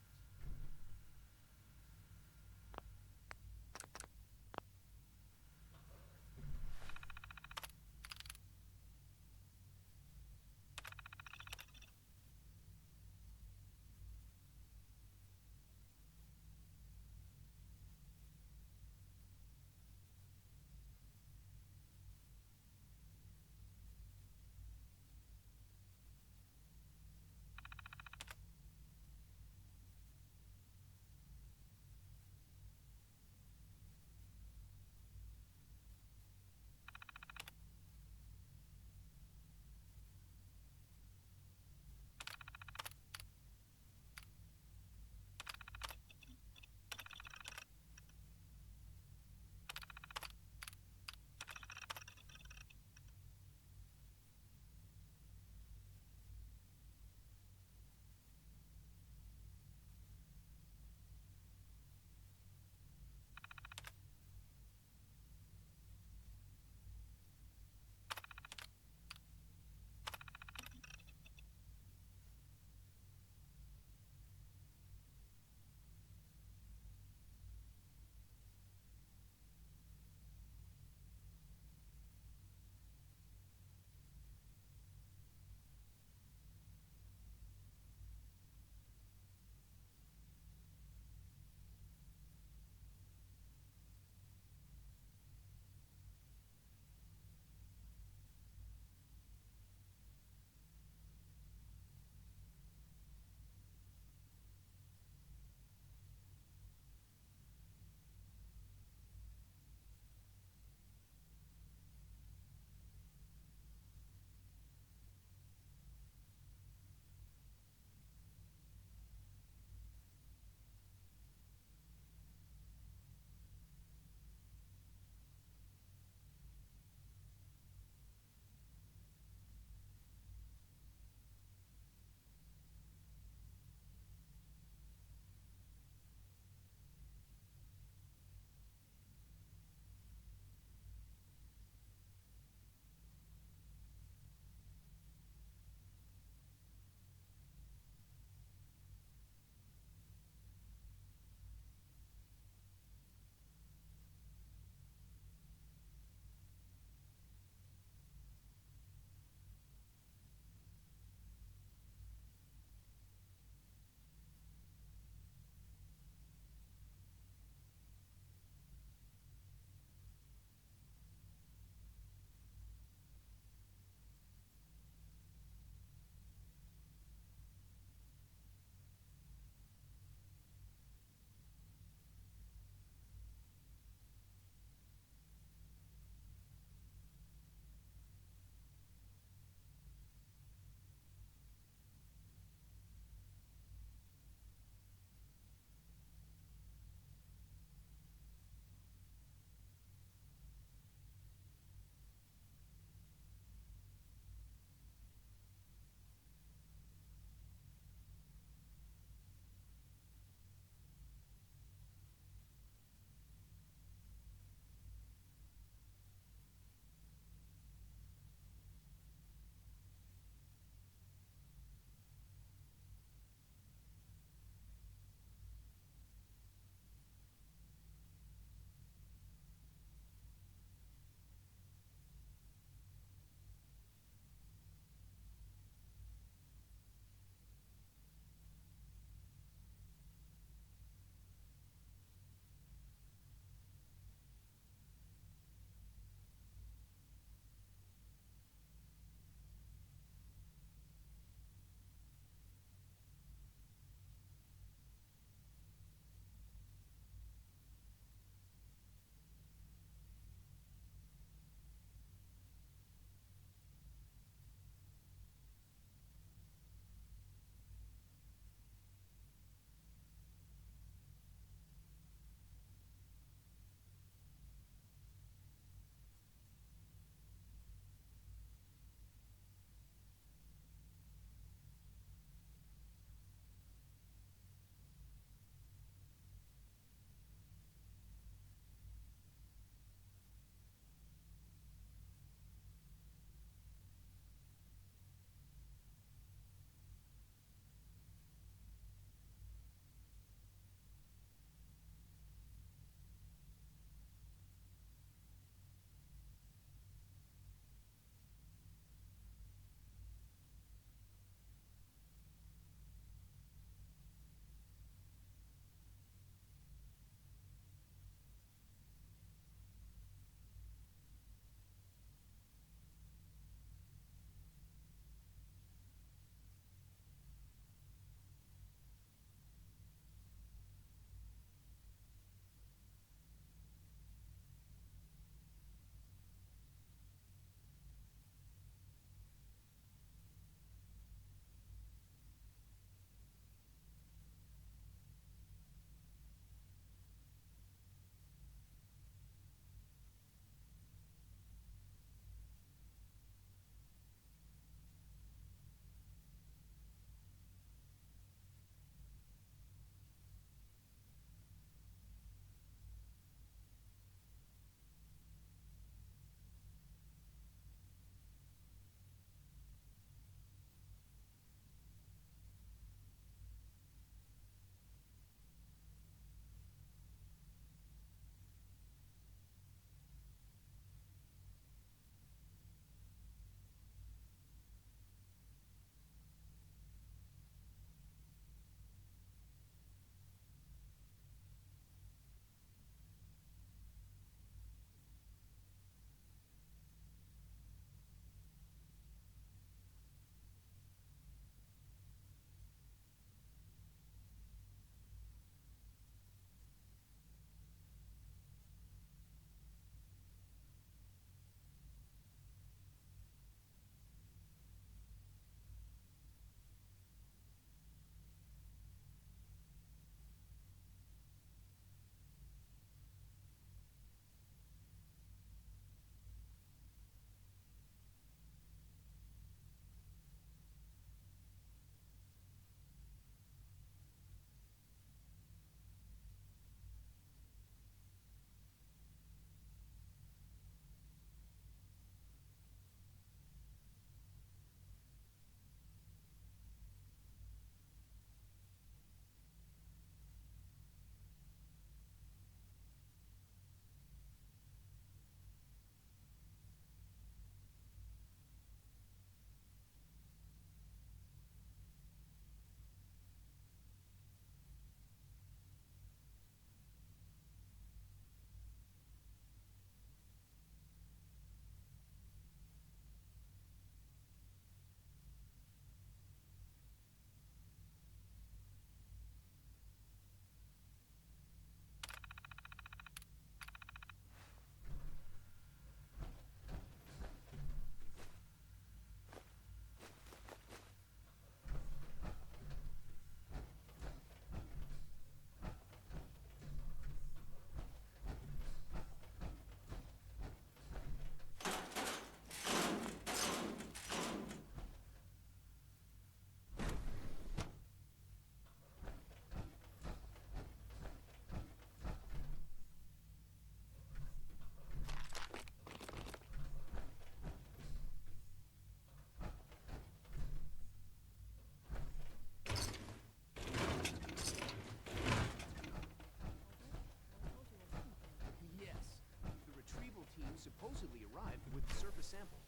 sample.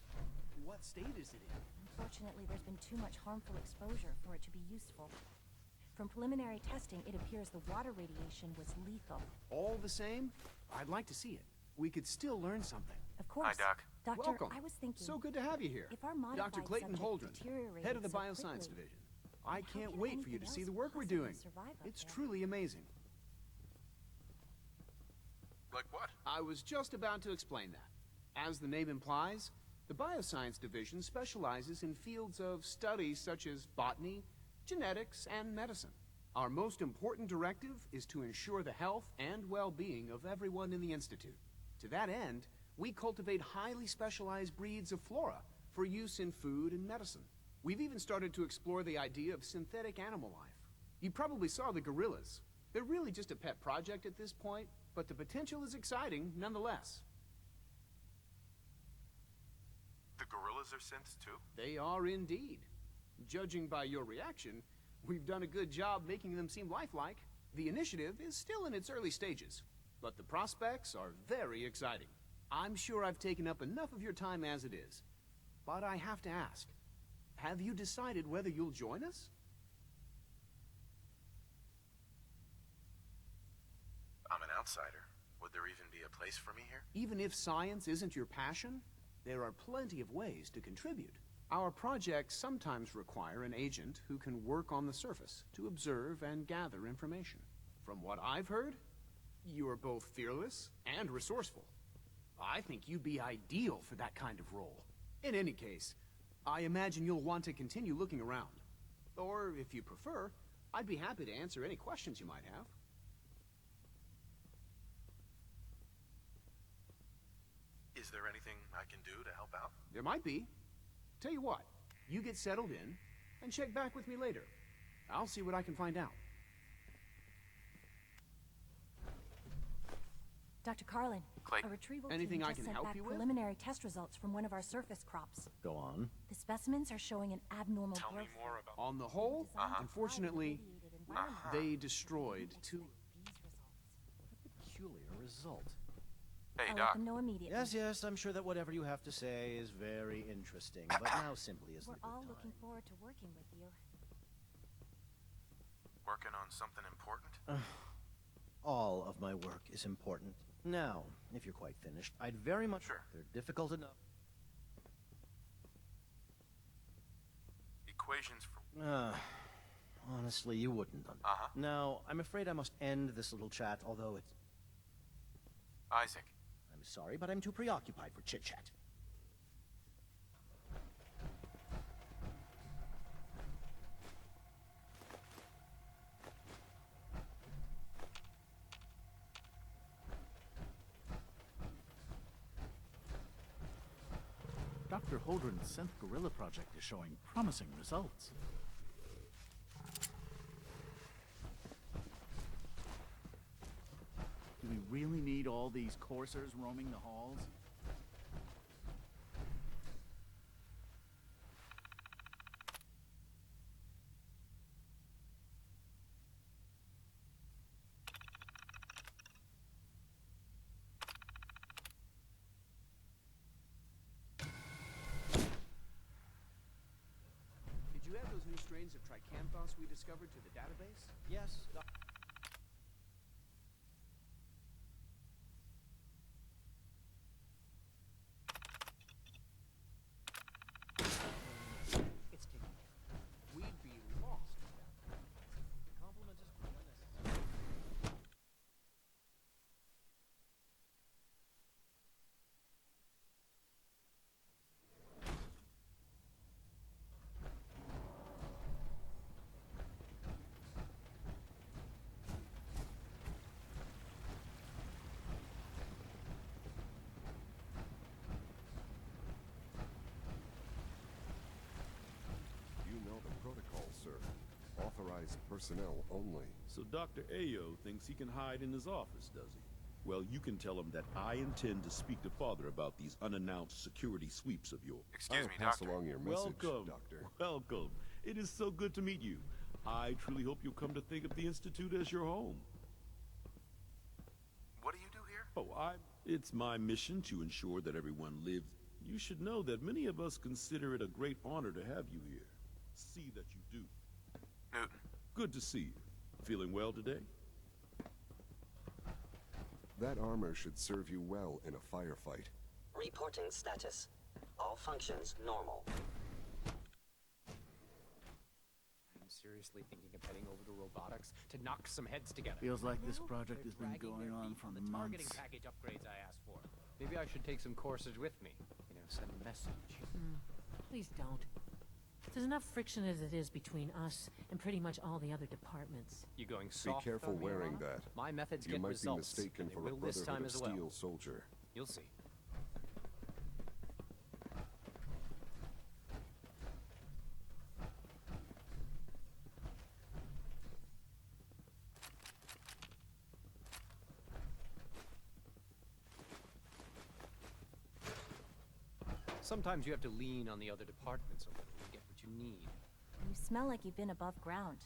What state is it in? Unfortunately, there's been too much harmful exposure for it to be useful. From preliminary testing, it appears the water radiation was lethal. All the same, I'd like to see it. We could still learn something. Of course. Hi, Doc. Doctor, Welcome. I was thinking... So good to have you here. If our modified Dr. Clayton subject Holdren, deteriorated head of the so Bioscience quickly, Division. I how can't can wait for you to anything see else the work we're possibly doing. survive up It's there? truly amazing. Like what? I was just about to explain that. As the name implies, the Bioscience Division specializes in fields of study such as botany, genetics, and medicine. Our most important directive is to ensure the health and well-being of everyone in the Institute. To that end, we cultivate highly specialized breeds of flora for use in food and medicine. We've even started to explore the idea of synthetic animal life. You probably saw the gorillas. They're really just a pet project at this point, but the potential is exciting nonetheless. The gorillas are synths too? They are indeed. Judging by your reaction, we've done a good job making them seem lifelike. The initiative is still in its early stages, but the prospects are very exciting. I'm sure I've taken up enough of your time as it is, but I have to ask, have you decided whether you'll join us? I'm an outsider. Would there even be a place for me here? Even if science isn't your passion, there are plenty of ways to contribute. Our projects sometimes require an agent who can work on the surface to observe and gather information. From what I've heard, you are both fearless and resourceful. I think you'd be ideal for that kind of role. In any case, I imagine you'll want to continue looking around. Or, if you prefer, I'd be happy to answer any questions you might have. Is there anything I can do to help out? There might be. Tell you what, you get settled in, and check back with me later. I'll see what I can find out. Dr. Carlin, Clay, a retrieval anything team I just can sent help back you with? preliminary test results from one of our surface crops. Go on. The specimens are showing an abnormal Tell me growth more rate. about... On the whole, unfortunately, Uh-huh. they destroyed two... Peculiar result. Hey, I'll let Doc. them know immediately. Yes, yes, I'm sure that whatever you have to say is very interesting, but now simply isn't We're a good all time. looking forward to working with you. Working on something important? All of my work is important. Now, if you're quite finished, I'd very much... Sure. They're difficult enough. Equations for... Honestly, you wouldn't understand. Uh-huh. Now, I'm afraid I must end this little chat, although it's... Isaac. I'm sorry, but I'm too preoccupied for chit-chat. Dr. Holdren's synth gorilla project is showing promising results. Do we really need all these coursers roaming the halls? Did you add those new strains of tricanthos we discovered to the database? Yes, It's taking care. We'd be lost without that. The compliment is quite unnecessary. You know the protocol, sir. Authorized personnel only. So Dr. Ayo thinks he can hide in his office, does he? Well, you can tell him that I intend to speak to Father about these unannounced security sweeps of yours. Excuse me, Pass Doctor. along your message, Welcome, Doctor. welcome. It is so good to meet you. I truly hope you'll come to think of the Institute as your home. What do you do here? Oh, it's my mission to ensure that everyone lives... You should know that many of us consider it a great honor to have you here. See that you do. Newton. Good to see you. Feeling well today? That armor should serve you well in a firefight. Reporting status. All functions normal. I'm seriously thinking of heading over to robotics to knock some heads together. Feels like this project has been going on for the targeting months. package upgrades I asked for. Maybe I should take some courses with me. You know, send a message. Please don't. There's enough friction as it is between us and pretty much all the other departments. You going Be soft careful on me, wearing Alana? that. My methods You get might results, be mistaken and they for a will this time Brotherhood of as well. Steel soldier. You'll see. Sometimes you have to lean on the other departments a little to get what you need. You smell like you've been above ground.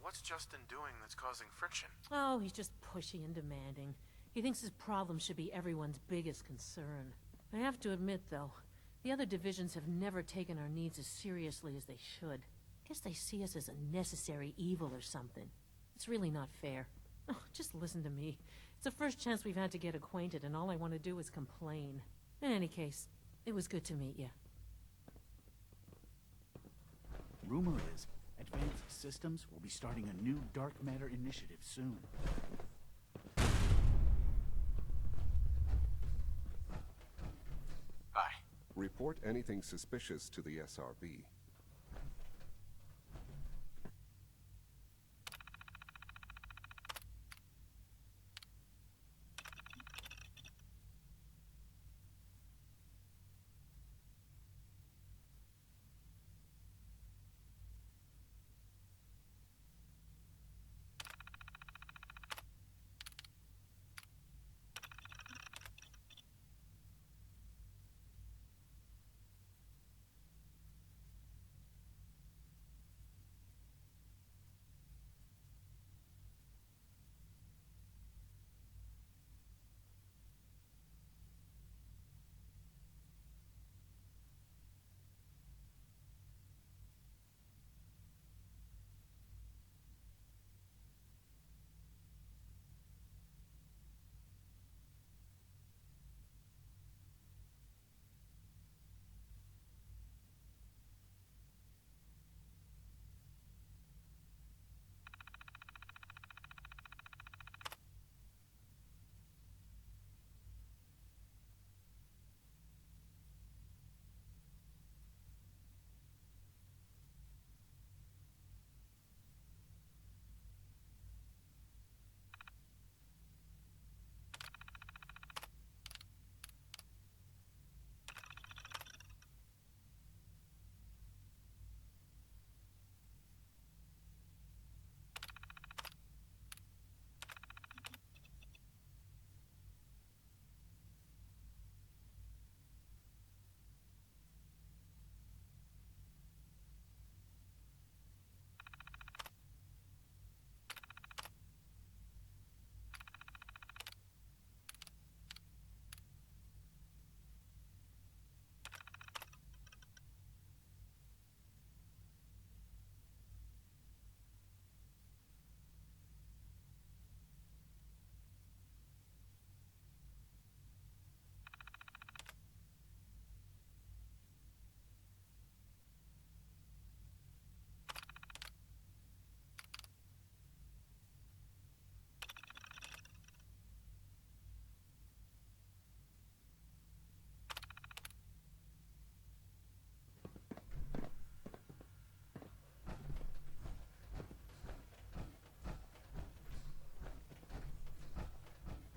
What's Justin doing that's causing friction? Oh, he's just pushy and demanding. He thinks his problem should be everyone's biggest concern. I have to admit, though, the other divisions have never taken our needs as seriously as they should. Guess they see us as a necessary evil or something. It's really not fair. Oh, just listen to me. It's the first chance we've had to get acquainted, and all I want to do is complain. In any case, it was good to meet you. Rumor is, Advanced Systems will be starting a new dark matter initiative soon. Hi. Report anything suspicious to the SRB.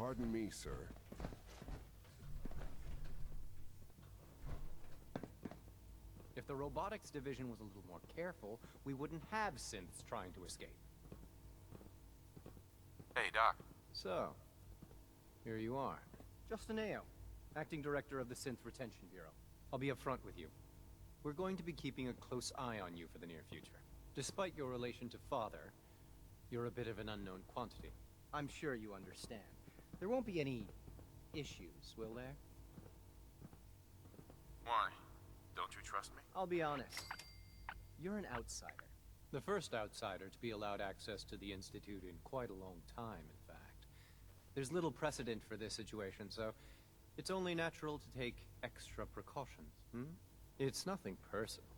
Pardon me, sir. If the robotics division was a little more careful, we wouldn't have synths trying to escape. Hey, Doc. So, here you are. Justin Ayo, Acting Director of the Synth Retention Bureau. I'll be upfront with you. We're going to be keeping a close eye on you for the near future. Despite your relation to Father, you're a bit of an unknown quantity. I'm sure you understand. There won't be any issues, will there? Why? Don't you trust me? I'll be honest. You're an outsider. The first outsider to be allowed access to the Institute in quite a long time, in fact. There's little precedent for this situation, so it's only natural to take extra precautions, It's nothing personal,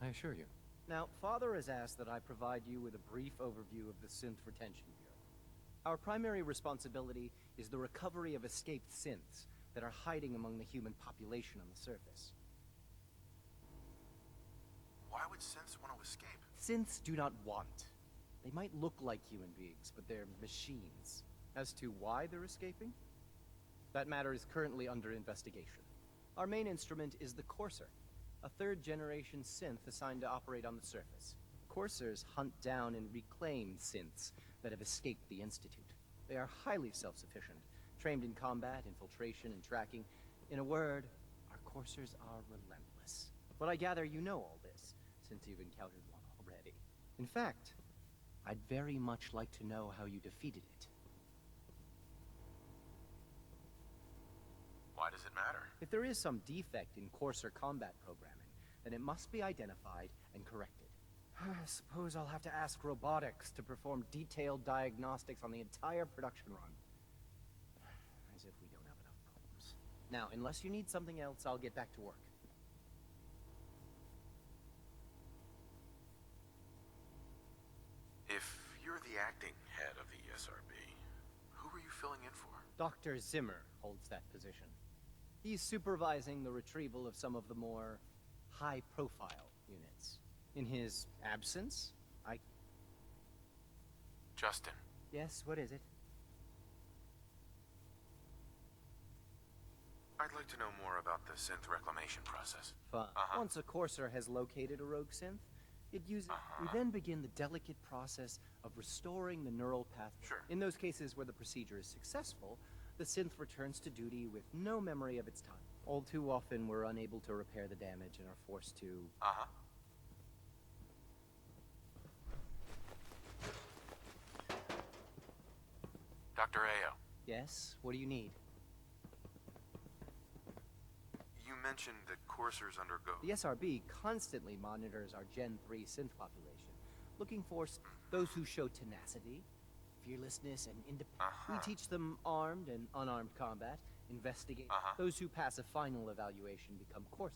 I assure you. Now, Father has asked that I provide you with a brief overview of the Synth Retention Bureau. Our primary responsibility is the recovery of escaped synths that are hiding among the human population on the surface. Why would synths want to escape? Synths do not want. They might look like human beings, but they're machines. As to why they're escaping? That matter is currently under investigation. Our main instrument is the Courser, a third-generation synth assigned to operate on the surface. Coursers hunt down and reclaim synths that have escaped the Institute. They are highly self-sufficient, trained in combat, infiltration, and tracking. In a word, our Coursers are relentless. But I gather you know all this, since you've encountered one already. In fact, I'd very much like to know how you defeated it. Why does it matter? If there is some defect in Courser combat programming, then it must be identified and corrected. I suppose I'll have to ask robotics to perform detailed diagnostics on the entire production run. As if we don't have enough problems. Now, unless you need something else, I'll get back to work. If you're the acting head of the SRB, who are you filling in for? Dr. Zimmer holds that position. He's supervising the retrieval of some of the more high-profile units. In his absence, Justin. Yes, what is it? I'd like to know more about the synth reclamation process. Fine. Once a Courser has located a rogue synth, it uses... We then begin the delicate process of restoring the neural pathway. Sure. In those cases where the procedure is successful, the synth returns to duty with no memory of its time. All too often, we're unable to repair the damage and are forced to... Dr. Ayo. Yes? What do you need? You mentioned that coursers undergo... The SRB constantly monitors our Gen 3 synth population, looking for those who show tenacity, fearlessness, and independence. We teach them armed and unarmed combat, investigate. Those who pass a final evaluation become coursers.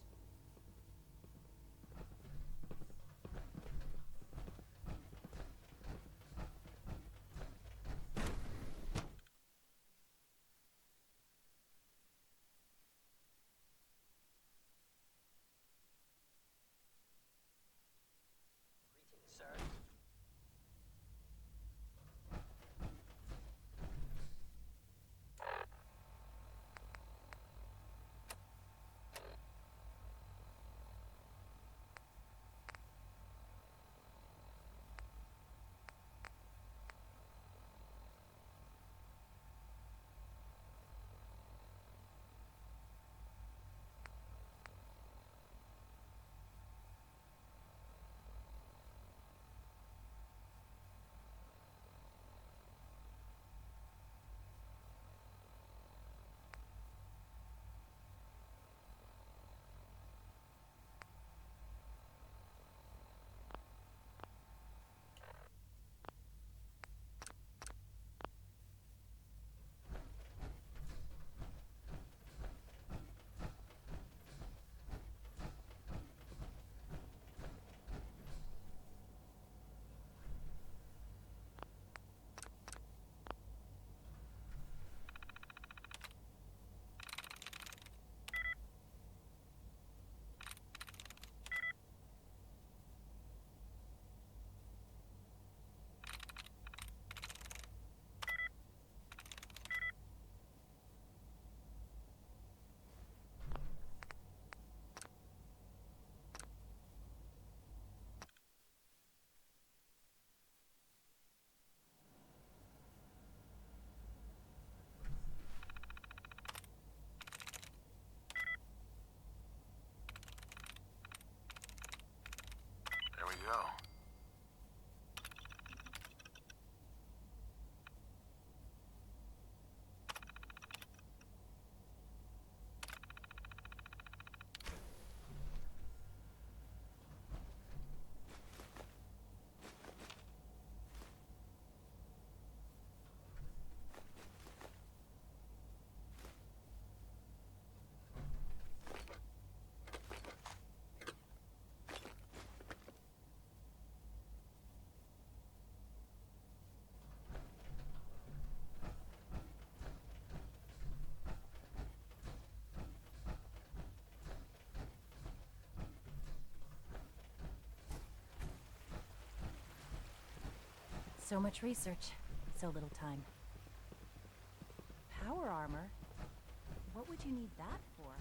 go. So much research, so little time. Power armor? What would you need that for?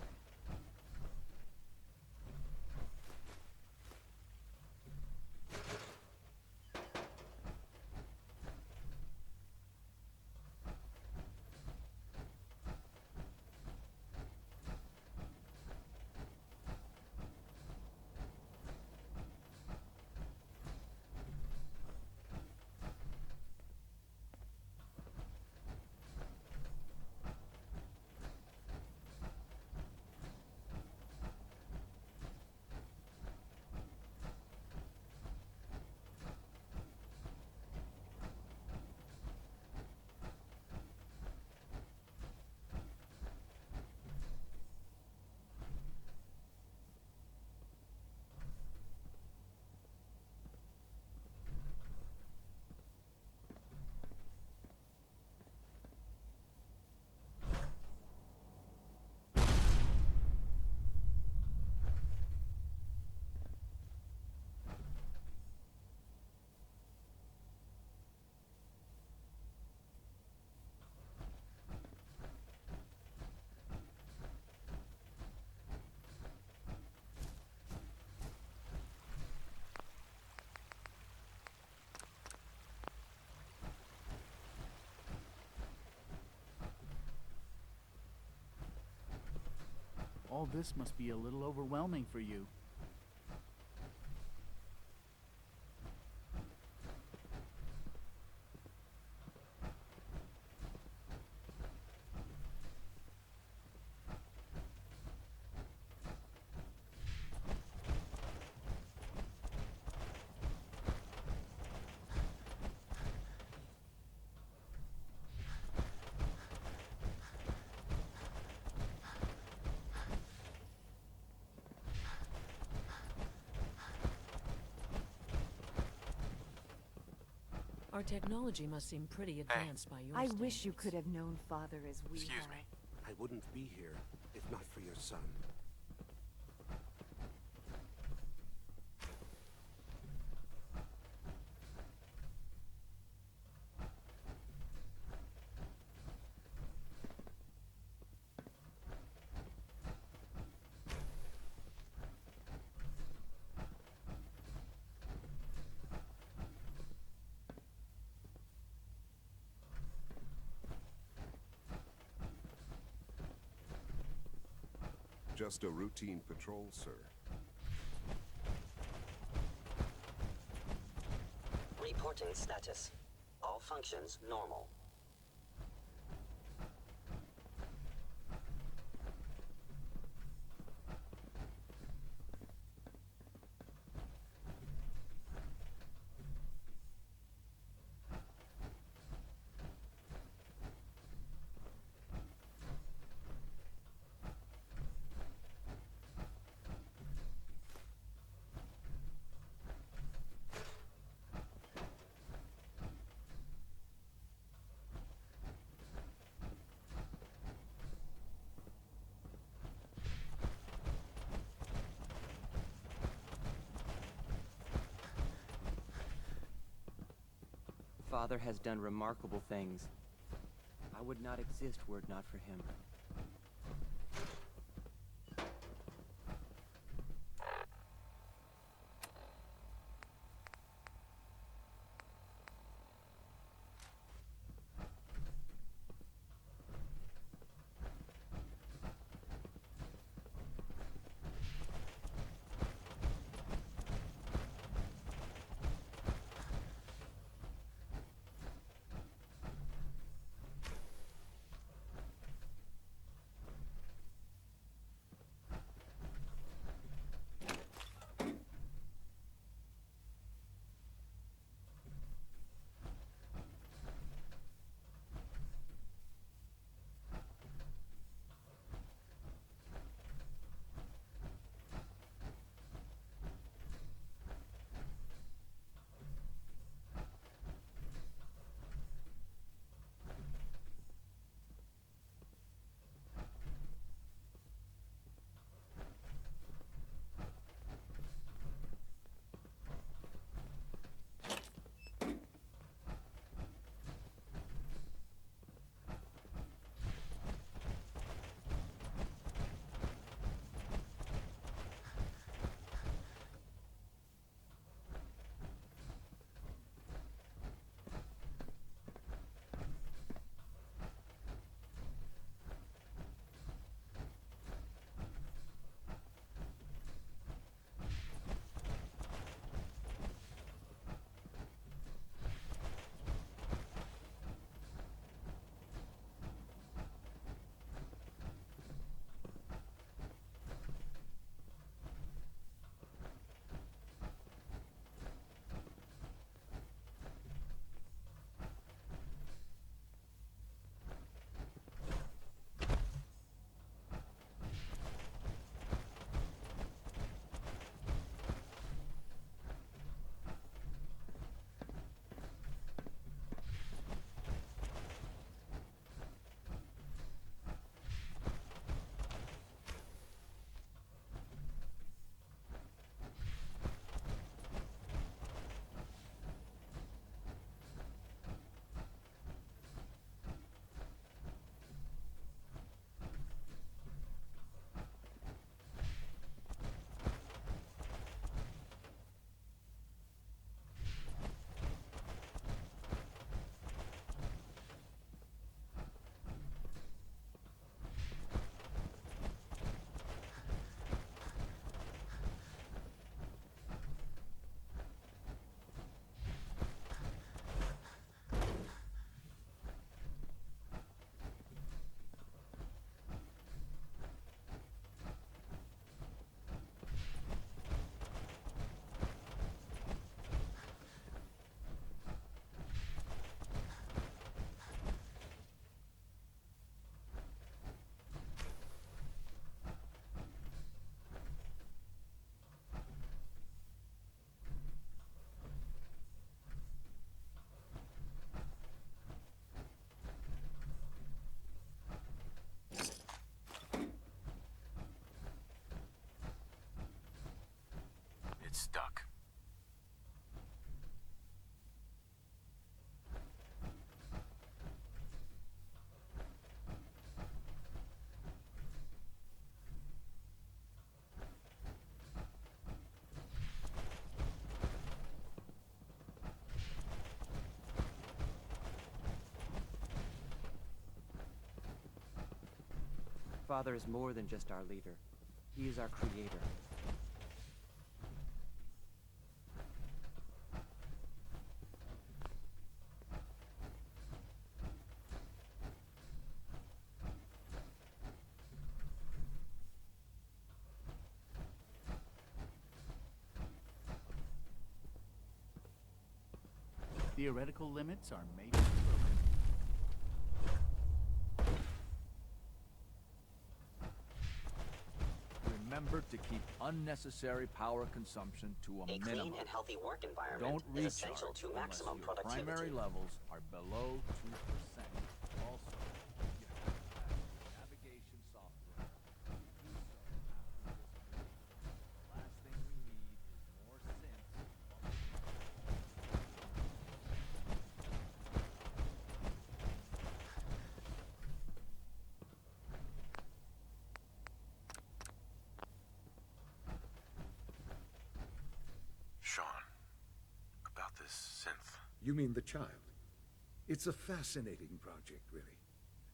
All this must be a little overwhelming for you. Our technology must seem pretty advanced by your I standards. wish you could have known Father as we Excuse have. me. I wouldn't be here if not for your son. Just a routine patrol, sir. Reporting status. All functions normal. Father has done remarkable things. I would not exist were it not for him. stuck. Father is more than just our leader. He is our creator. Theoretical limits are made broken. Remember to keep unnecessary power consumption to a A minimum. clean and healthy work environment Don't is essential recharge to unless maximum your productivity. primary levels are below 2%. Also, you have to have navigation software. Do so after this meeting. The last thing we need is more synths. Sean, about this synth. You mean the child? It's a fascinating project, really.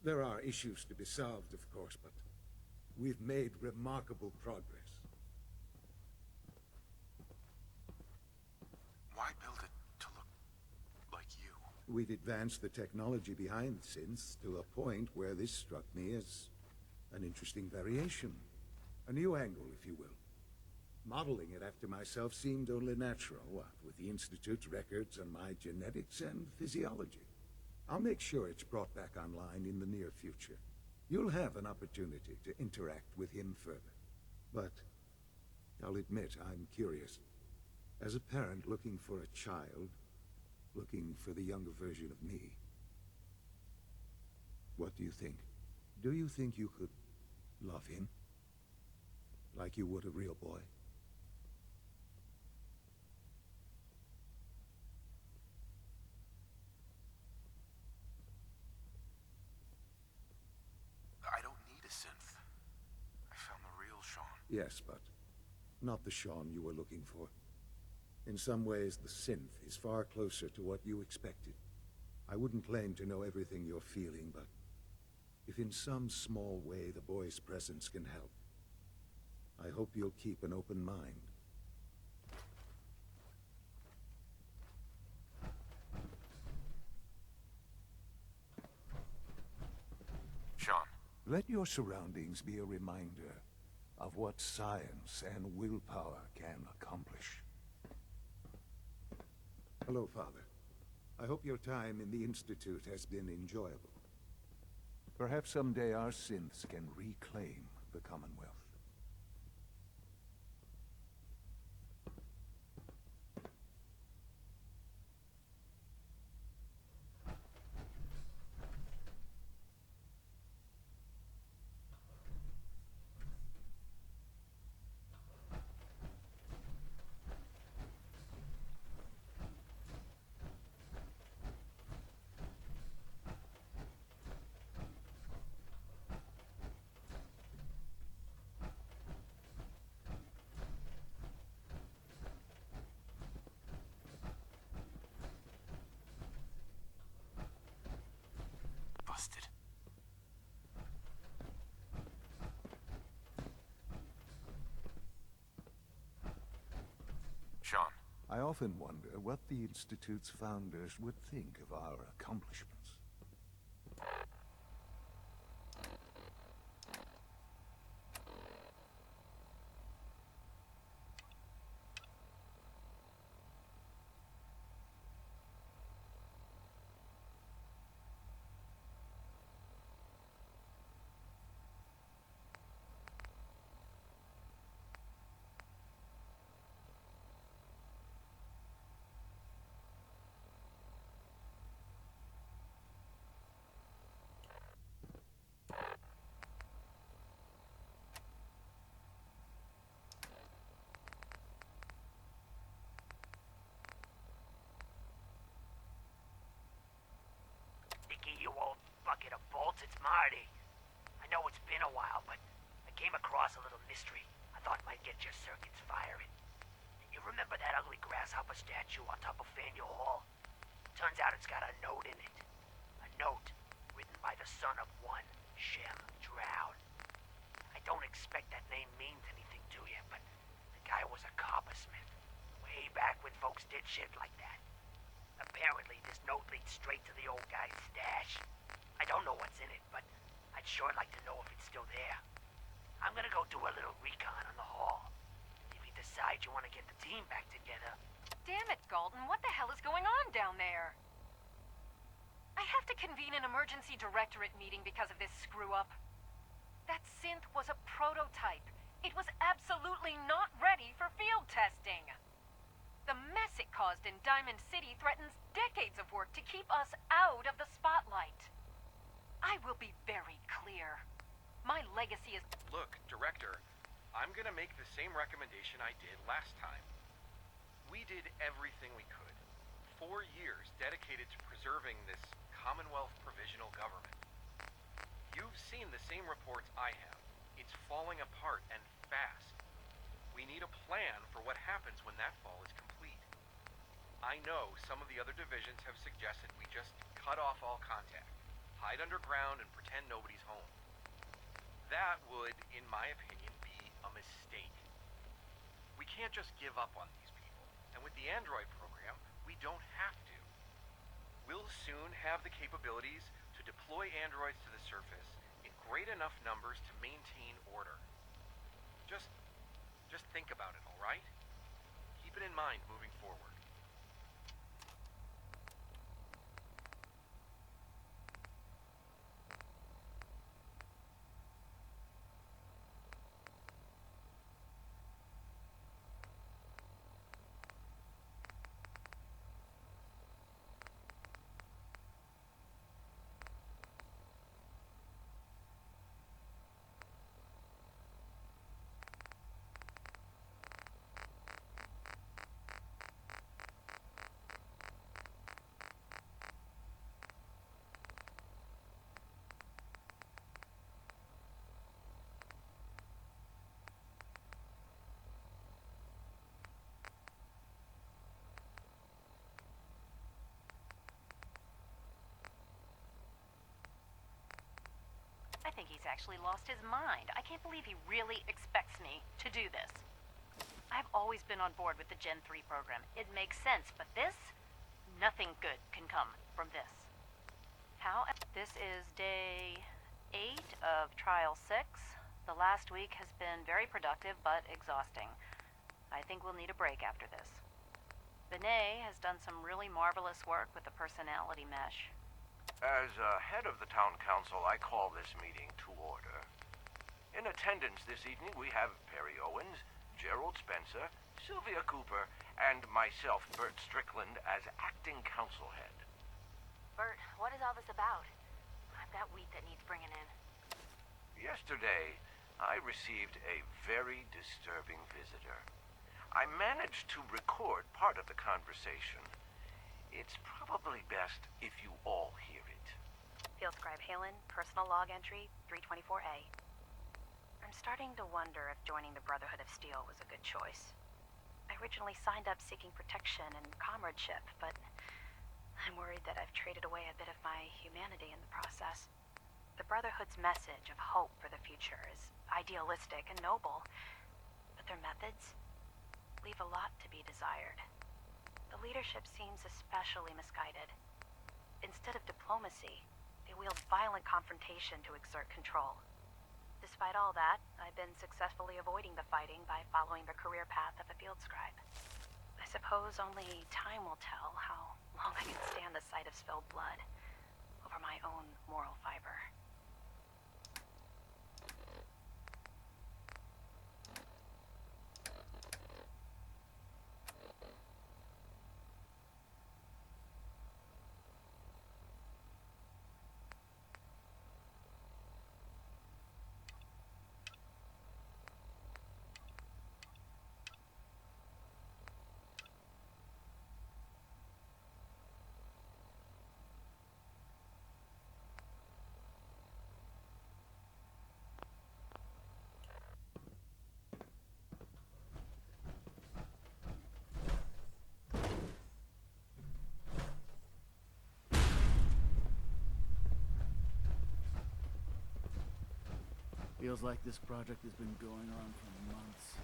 There are issues to be solved, of course, but we've made remarkable progress. Why build it to look like you? We've advanced the technology behind synths to a point where this struck me as an interesting variation. A new angle, if you will. Modeling it after myself seemed only natural, what with the Institute's records and my genetics and physiology. I'll make sure it's brought back online in the near future. You'll have an opportunity to interact with him further. But I'll admit I'm curious. As a parent looking for a child, looking for the younger version of me, what do you think? Do you think you could love him? Like you would a real boy? I don't need a synth. I found the real Sean. Yes, but not the Sean you were looking for. In some ways, the synth is far closer to what you expected. I wouldn't claim to know everything you're feeling, but if in some small way the boy's presence can help, I hope you'll keep an open mind. Sean. Let your surroundings be a reminder of what science and willpower can accomplish. Hello, Father. I hope your time in the Institute has been enjoyable. Perhaps someday our synths can reclaim the Commonwealth. Busted. Sean. I often wonder what the Institute's founders would think of our accomplishments. mystery I thought might get your circuits firing. You remember that ugly grasshopper statue on top of Faneuil Hall? Turns out it's got a note in it. A note written by the son of one Shem Drown. I don't expect that name means anything to you, but the guy was a coppersmith. Way back when folks did shit like that. Apparently, this note leads straight to the old guy's stash. I don't know what's in it, but I'd sure like to know if it's still there. I'm gonna go do a little recon on the hall. If you decide you want to get the team back together... Damn it, Galton. What the hell is going on down there? I have to convene an emergency directorate meeting because of this screw-up. That synth was a prototype. It was absolutely not ready for field testing. The mess it caused in Diamond City threatens decades of work to keep us out of the spotlight. I will be very clear. My legacy is... Look, Director, I'm gonna make the same recommendation I did last time. We did everything we could. 4 years dedicated to preserving this Commonwealth provisional government. You've seen the same reports I have. It's falling apart and fast. We need a plan for what happens when that fall is complete. I know some of the other divisions have suggested we just cut off all contact, hide underground and pretend nobody's home. That would, in my opinion, be a mistake. We can't just give up on these people, and with the Android program, we don't have to. We'll soon have the capabilities to deploy androids to the surface in great enough numbers to maintain order. Just think about it, all right? Keep it in mind moving forward. I think he's actually lost his mind. I can't believe he really expects me to do this. I've always been on board with the Gen 3 program. It makes sense, but this? Nothing good can come from this. This is day 8 of Trial 6. The last week has been very productive, but exhausting. I think we'll need a break after this. Benet has done some really marvelous work with the personality mesh. As head of the town council, I call this meeting to order. In attendance this evening, we have Perry Owens, Gerald Spencer, Sylvia Cooper, and myself, Bert Strickland, as acting council head. Bert, what is all this about? I've got wheat that needs bringing in. Yesterday, I received a very disturbing visitor. I managed to record part of the conversation. It's probably best if you all hear it. Field Scribe Halen, personal log entry 324A. I'm starting to wonder if joining the Brotherhood of Steel was a good choice. I originally signed up seeking protection and comradeship, but I'm worried that I've traded away a bit of my humanity in the process. The Brotherhood's message of hope for the future is idealistic and noble, but their methods leave a lot to be desired. The leadership seems especially misguided. Instead of diplomacy, they wield violent confrontation to exert control. Despite all that, I've been successfully avoiding the fighting by following the career path of a field scribe. I suppose only time will tell how long I can stand the sight of spilled blood over my own moral fiber. Feels like this project has been going on for months.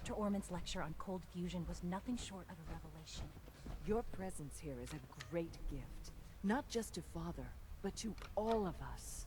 Dr. Orman's lecture on cold fusion was nothing short of a revelation. Your presence here is a great gift. Not just to Father, but to all of us.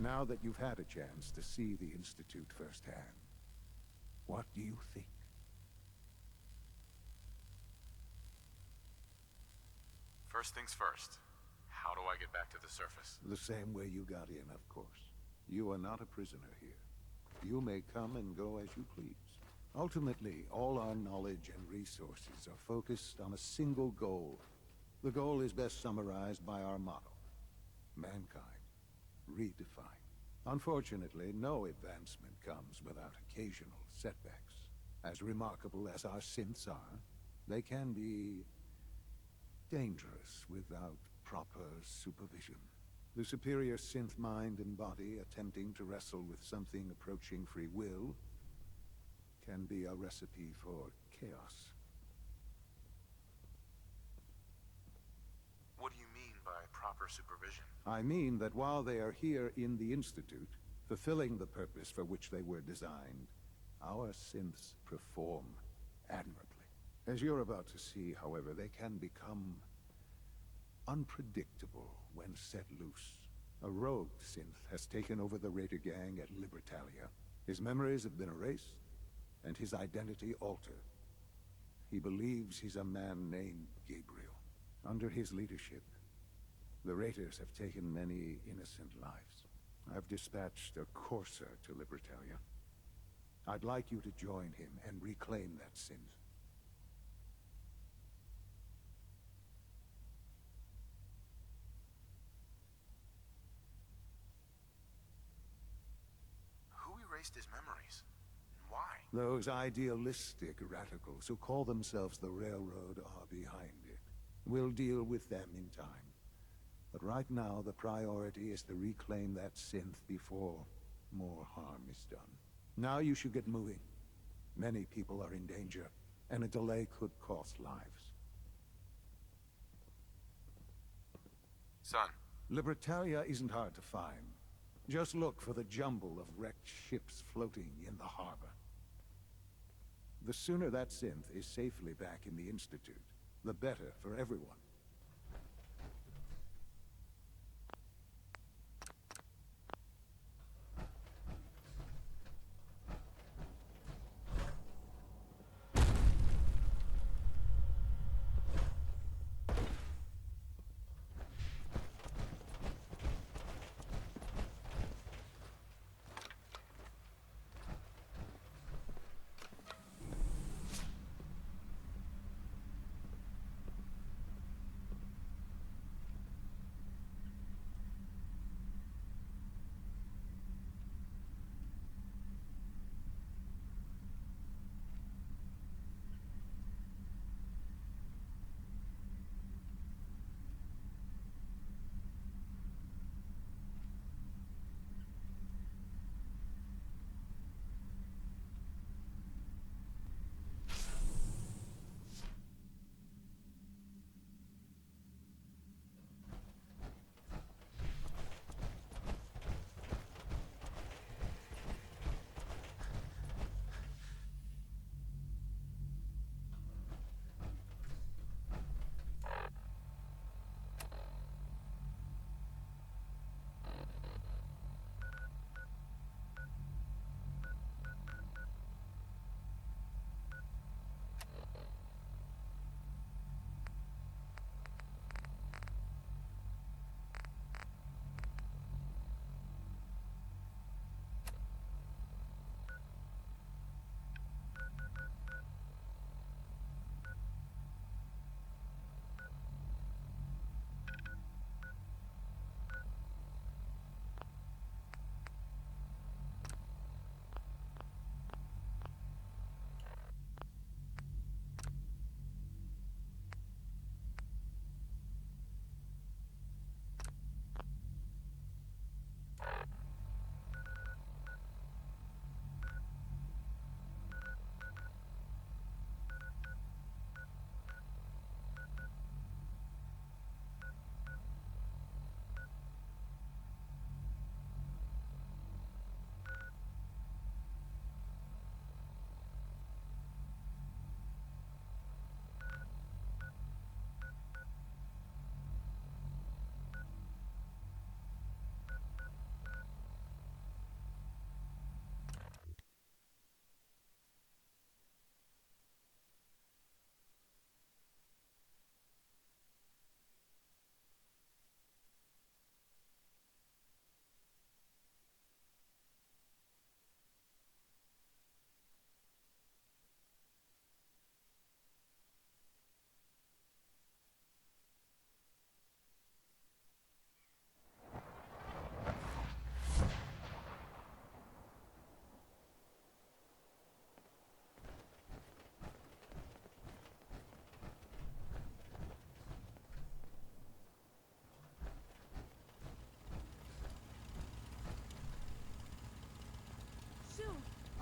Now that you've had a chance to see the Institute firsthand, what do you think? First things first. How do I get back to the surface? The same way you got in, of course. You are not a prisoner here. You may come and go as you please. Ultimately, all our knowledge and resources are focused on a single goal. The goal is best summarized by our motto: mankind, redefined. Unfortunately, no advancement comes without occasional setbacks. As remarkable as our synths are, they can be dangerous without proper supervision. The superior synth mind and body attempting to wrestle with something approaching free will can be a recipe for chaos. What do you mean by proper supervision? I mean that while they are here in the Institute, fulfilling the purpose for which they were designed, our synths perform admirably. As you're about to see, however, they can become unpredictable when set loose. A rogue synth has taken over the Raider gang at Libertalia. His memories have been erased, and his identity altered. He believes he's a man named Gabriel. Under his leadership, the Raiders have taken many innocent lives. I've dispatched a courser to Libertalia. I'd like you to join him and reclaim that synth. Who erased his memories? And why? Those idealistic radicals who call themselves the Railroad are behind it. We'll deal with them in time. But right now, the priority is to reclaim that synth before more harm is done. Now you should get moving. Many people are in danger, and a delay could cost lives. Son. Libertalia isn't hard to find. Just look for the jumble of wrecked ships floating in the harbor. The sooner that synth is safely back in the Institute, the better for everyone.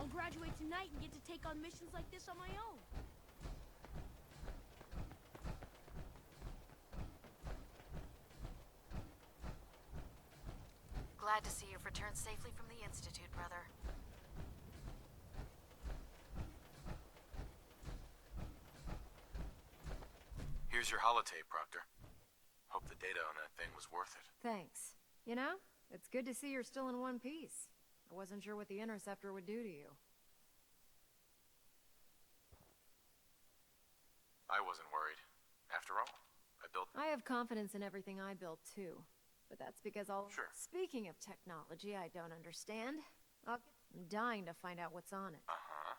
I'll graduate tonight and get to take on missions like this on my own. Glad to see you've returned safely from the Institute, brother. Here's your holotape, Proctor. Hope the data on that thing was worth it. Thanks. You know, it's good to see you're still in one piece. I wasn't sure what the Interceptor would do to you. I wasn't worried. After all, I built... I have confidence in everything I build, too. But that's because I'll... Sure. Speaking of technology I don't understand, I'm dying to find out what's on it. Uh-huh.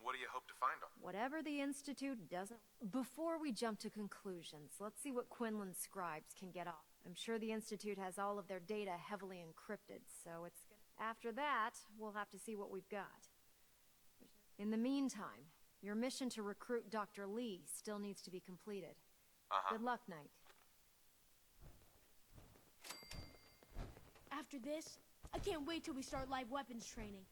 What do you hope to find on? Whatever the Institute doesn't... Before we jump to conclusions, let's see what Quinlan's scribes can get off. I'm sure the Institute has all of their data heavily encrypted, so it's gonna... After that, we'll have to see what we've got. In the meantime, your mission to recruit Dr. Lee still needs to be completed. Good luck, Knight. After this, I can't wait till we start live weapons training.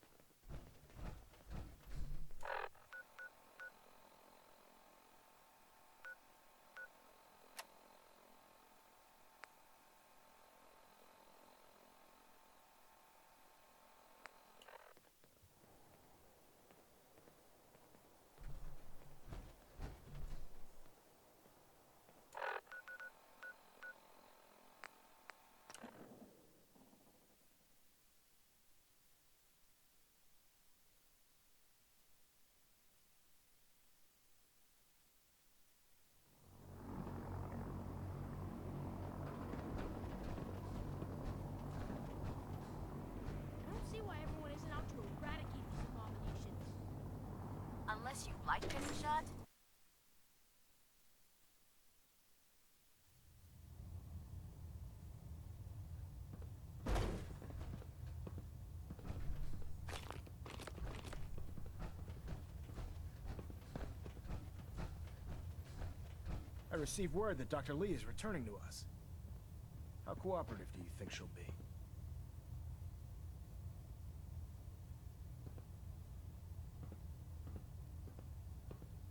Unless you like getting shot? I received word that Dr. Lee is returning to us. How cooperative do you think she'll be?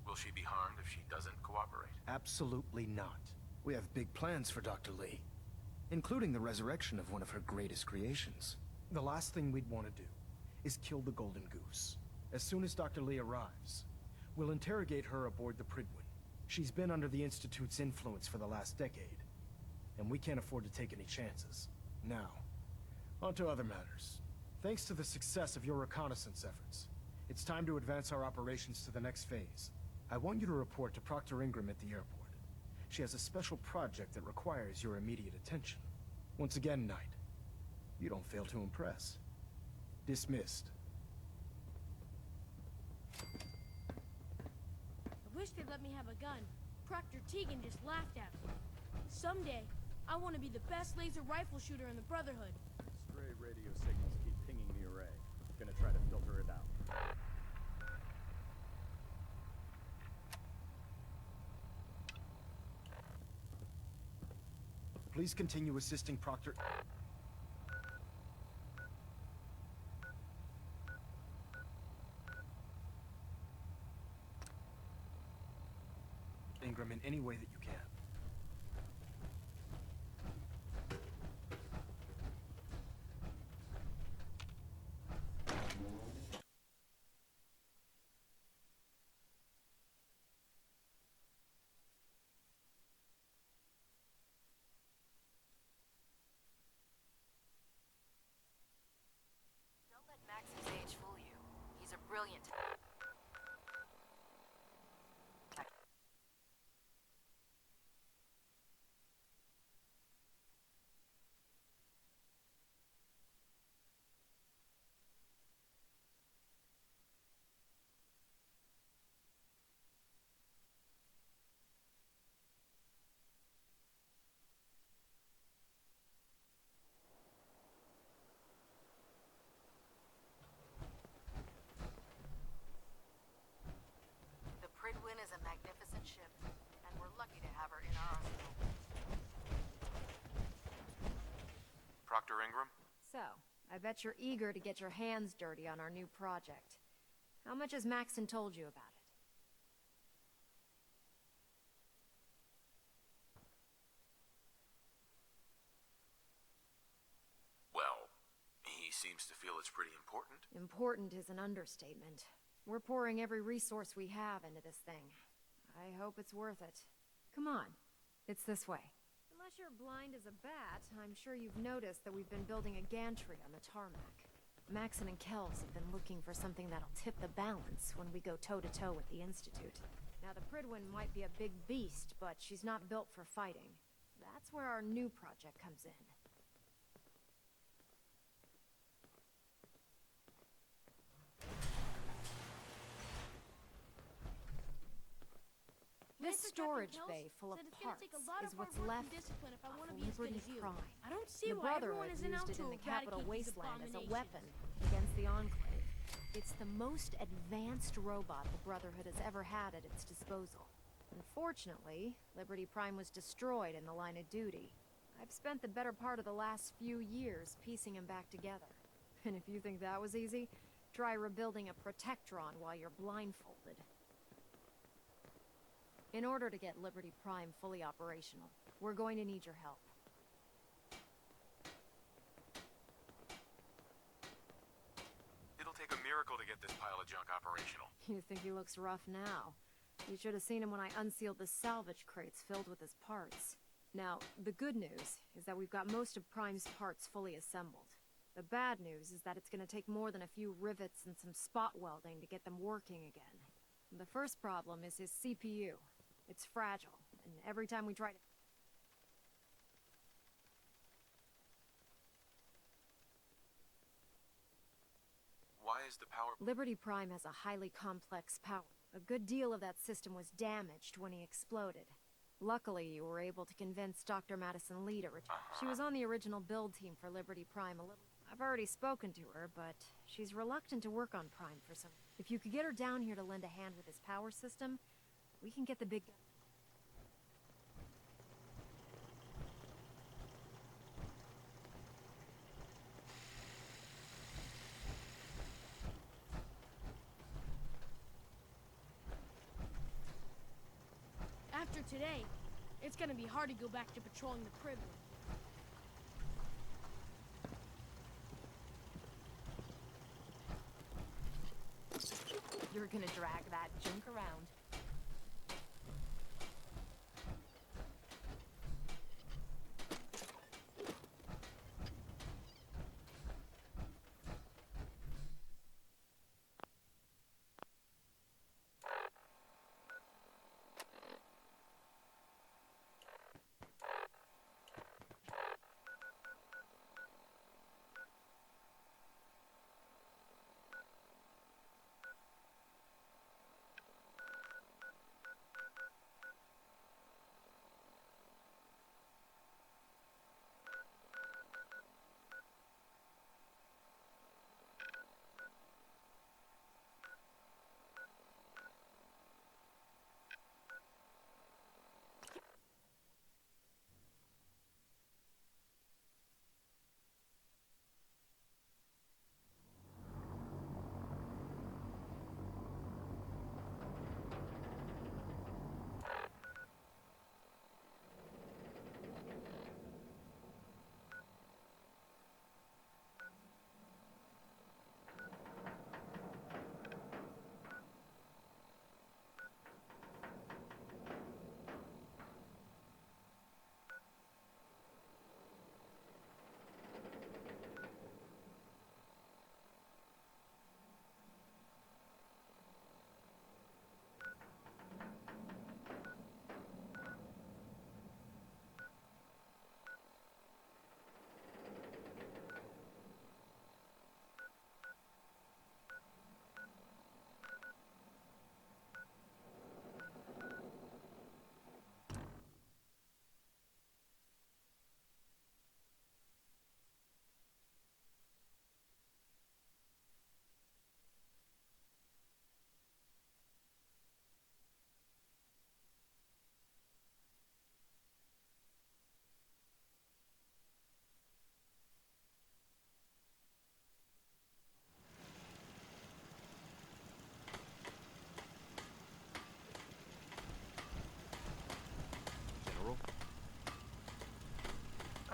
Will she be harmed if she doesn't cooperate? Absolutely not. We have big plans for Dr. Lee, including the resurrection of one of her greatest creations. The last thing we'd want to do is kill the Golden Goose. As soon as Dr. Lee arrives, we'll interrogate her aboard the Prydwen. She's been under the Institute's influence for the last decade, and we can't afford to take any chances. Now, on to other matters. Thanks to the success of your reconnaissance efforts, it's time to advance our operations to the next phase. I want you to report to Proctor Ingram at the airport. She has a special project that requires your immediate attention. Once again, Knight, you don't fail to impress. Dismissed. I wish they'd let me have a gun. Proctor Tegan just laughed at me. Someday, I want to be the best laser rifle shooter in the Brotherhood. Stray radio signals keep pinging the array. Gonna try to filter it out. Please continue assisting Proctor... Ingram in any way that you can. Don't let Max's age fool you. He's a brilliant... The Prydwen is a magnificent ship, and we're lucky to have her in our arsenal. Proctor Ingram? So, I bet you're eager to get your hands dirty on our new project. How much has Maxon told you about it? Well, he seems to feel it's pretty important. Important is an understatement. We're pouring every resource we have into this thing. I hope it's worth it. Come on, it's this way. Unless you're blind as a bat, I'm sure you've noticed that we've been building a gantry on the tarmac. Maxon and Kells have been looking for something that'll tip the balance when we go toe-to-toe with the Institute. Now, the Pridwin might be a big beast, but she's not built for fighting. That's where our new project comes in. This storage bay full of parts is what's left of Liberty Prime. I don't see the why everyone Brotherhood isn't out used it to in the Capital eradicate these Wasteland as a abominations. weapon against the Enclave. It's the most advanced robot the Brotherhood has ever had at its disposal. Unfortunately, Liberty Prime was destroyed in the line of duty. I've spent the better part of the last few years piecing him back together. And if you think that was easy, try rebuilding a Protectron while you're blindfolded. In order to get Liberty Prime fully operational, we're going to need your help. It'll take a miracle to get this pile of junk operational. You think he looks rough now? You should have seen him when I unsealed the salvage crates filled with his parts. Now, the good news is that we've got most of Prime's parts fully assembled. The bad news is that it's going to take more than a few rivets and some spot welding to get them working again. The first problem is his CPU. It's fragile, and every time we try to... Why is the power... Liberty Prime has a highly complex power. A good deal of that system was damaged when he exploded. Luckily, you were able to convince Dr. Madison Lee to return. She was on the original build team for Liberty Prime a little... I've already spoken to her, but she's reluctant to work on Prime for some... If you could get her down here to lend a hand with his power system, we can get the big... After today, it's gonna be hard to go back to patrolling the prison. You're gonna drag that junk around.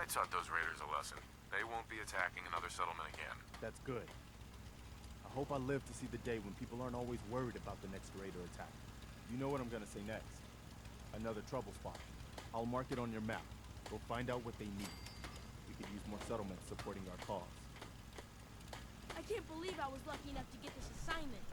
taught those raiders a lesson. They won't be attacking another settlement again. That's good. I hope I live to see the day when people aren't always worried about the next raider attack. You know what I'm gonna say next. Another trouble spot. I'll mark it on your map. We'll find out what they need. We could use more settlements supporting our cause. I can't believe I was lucky enough to get this assignment.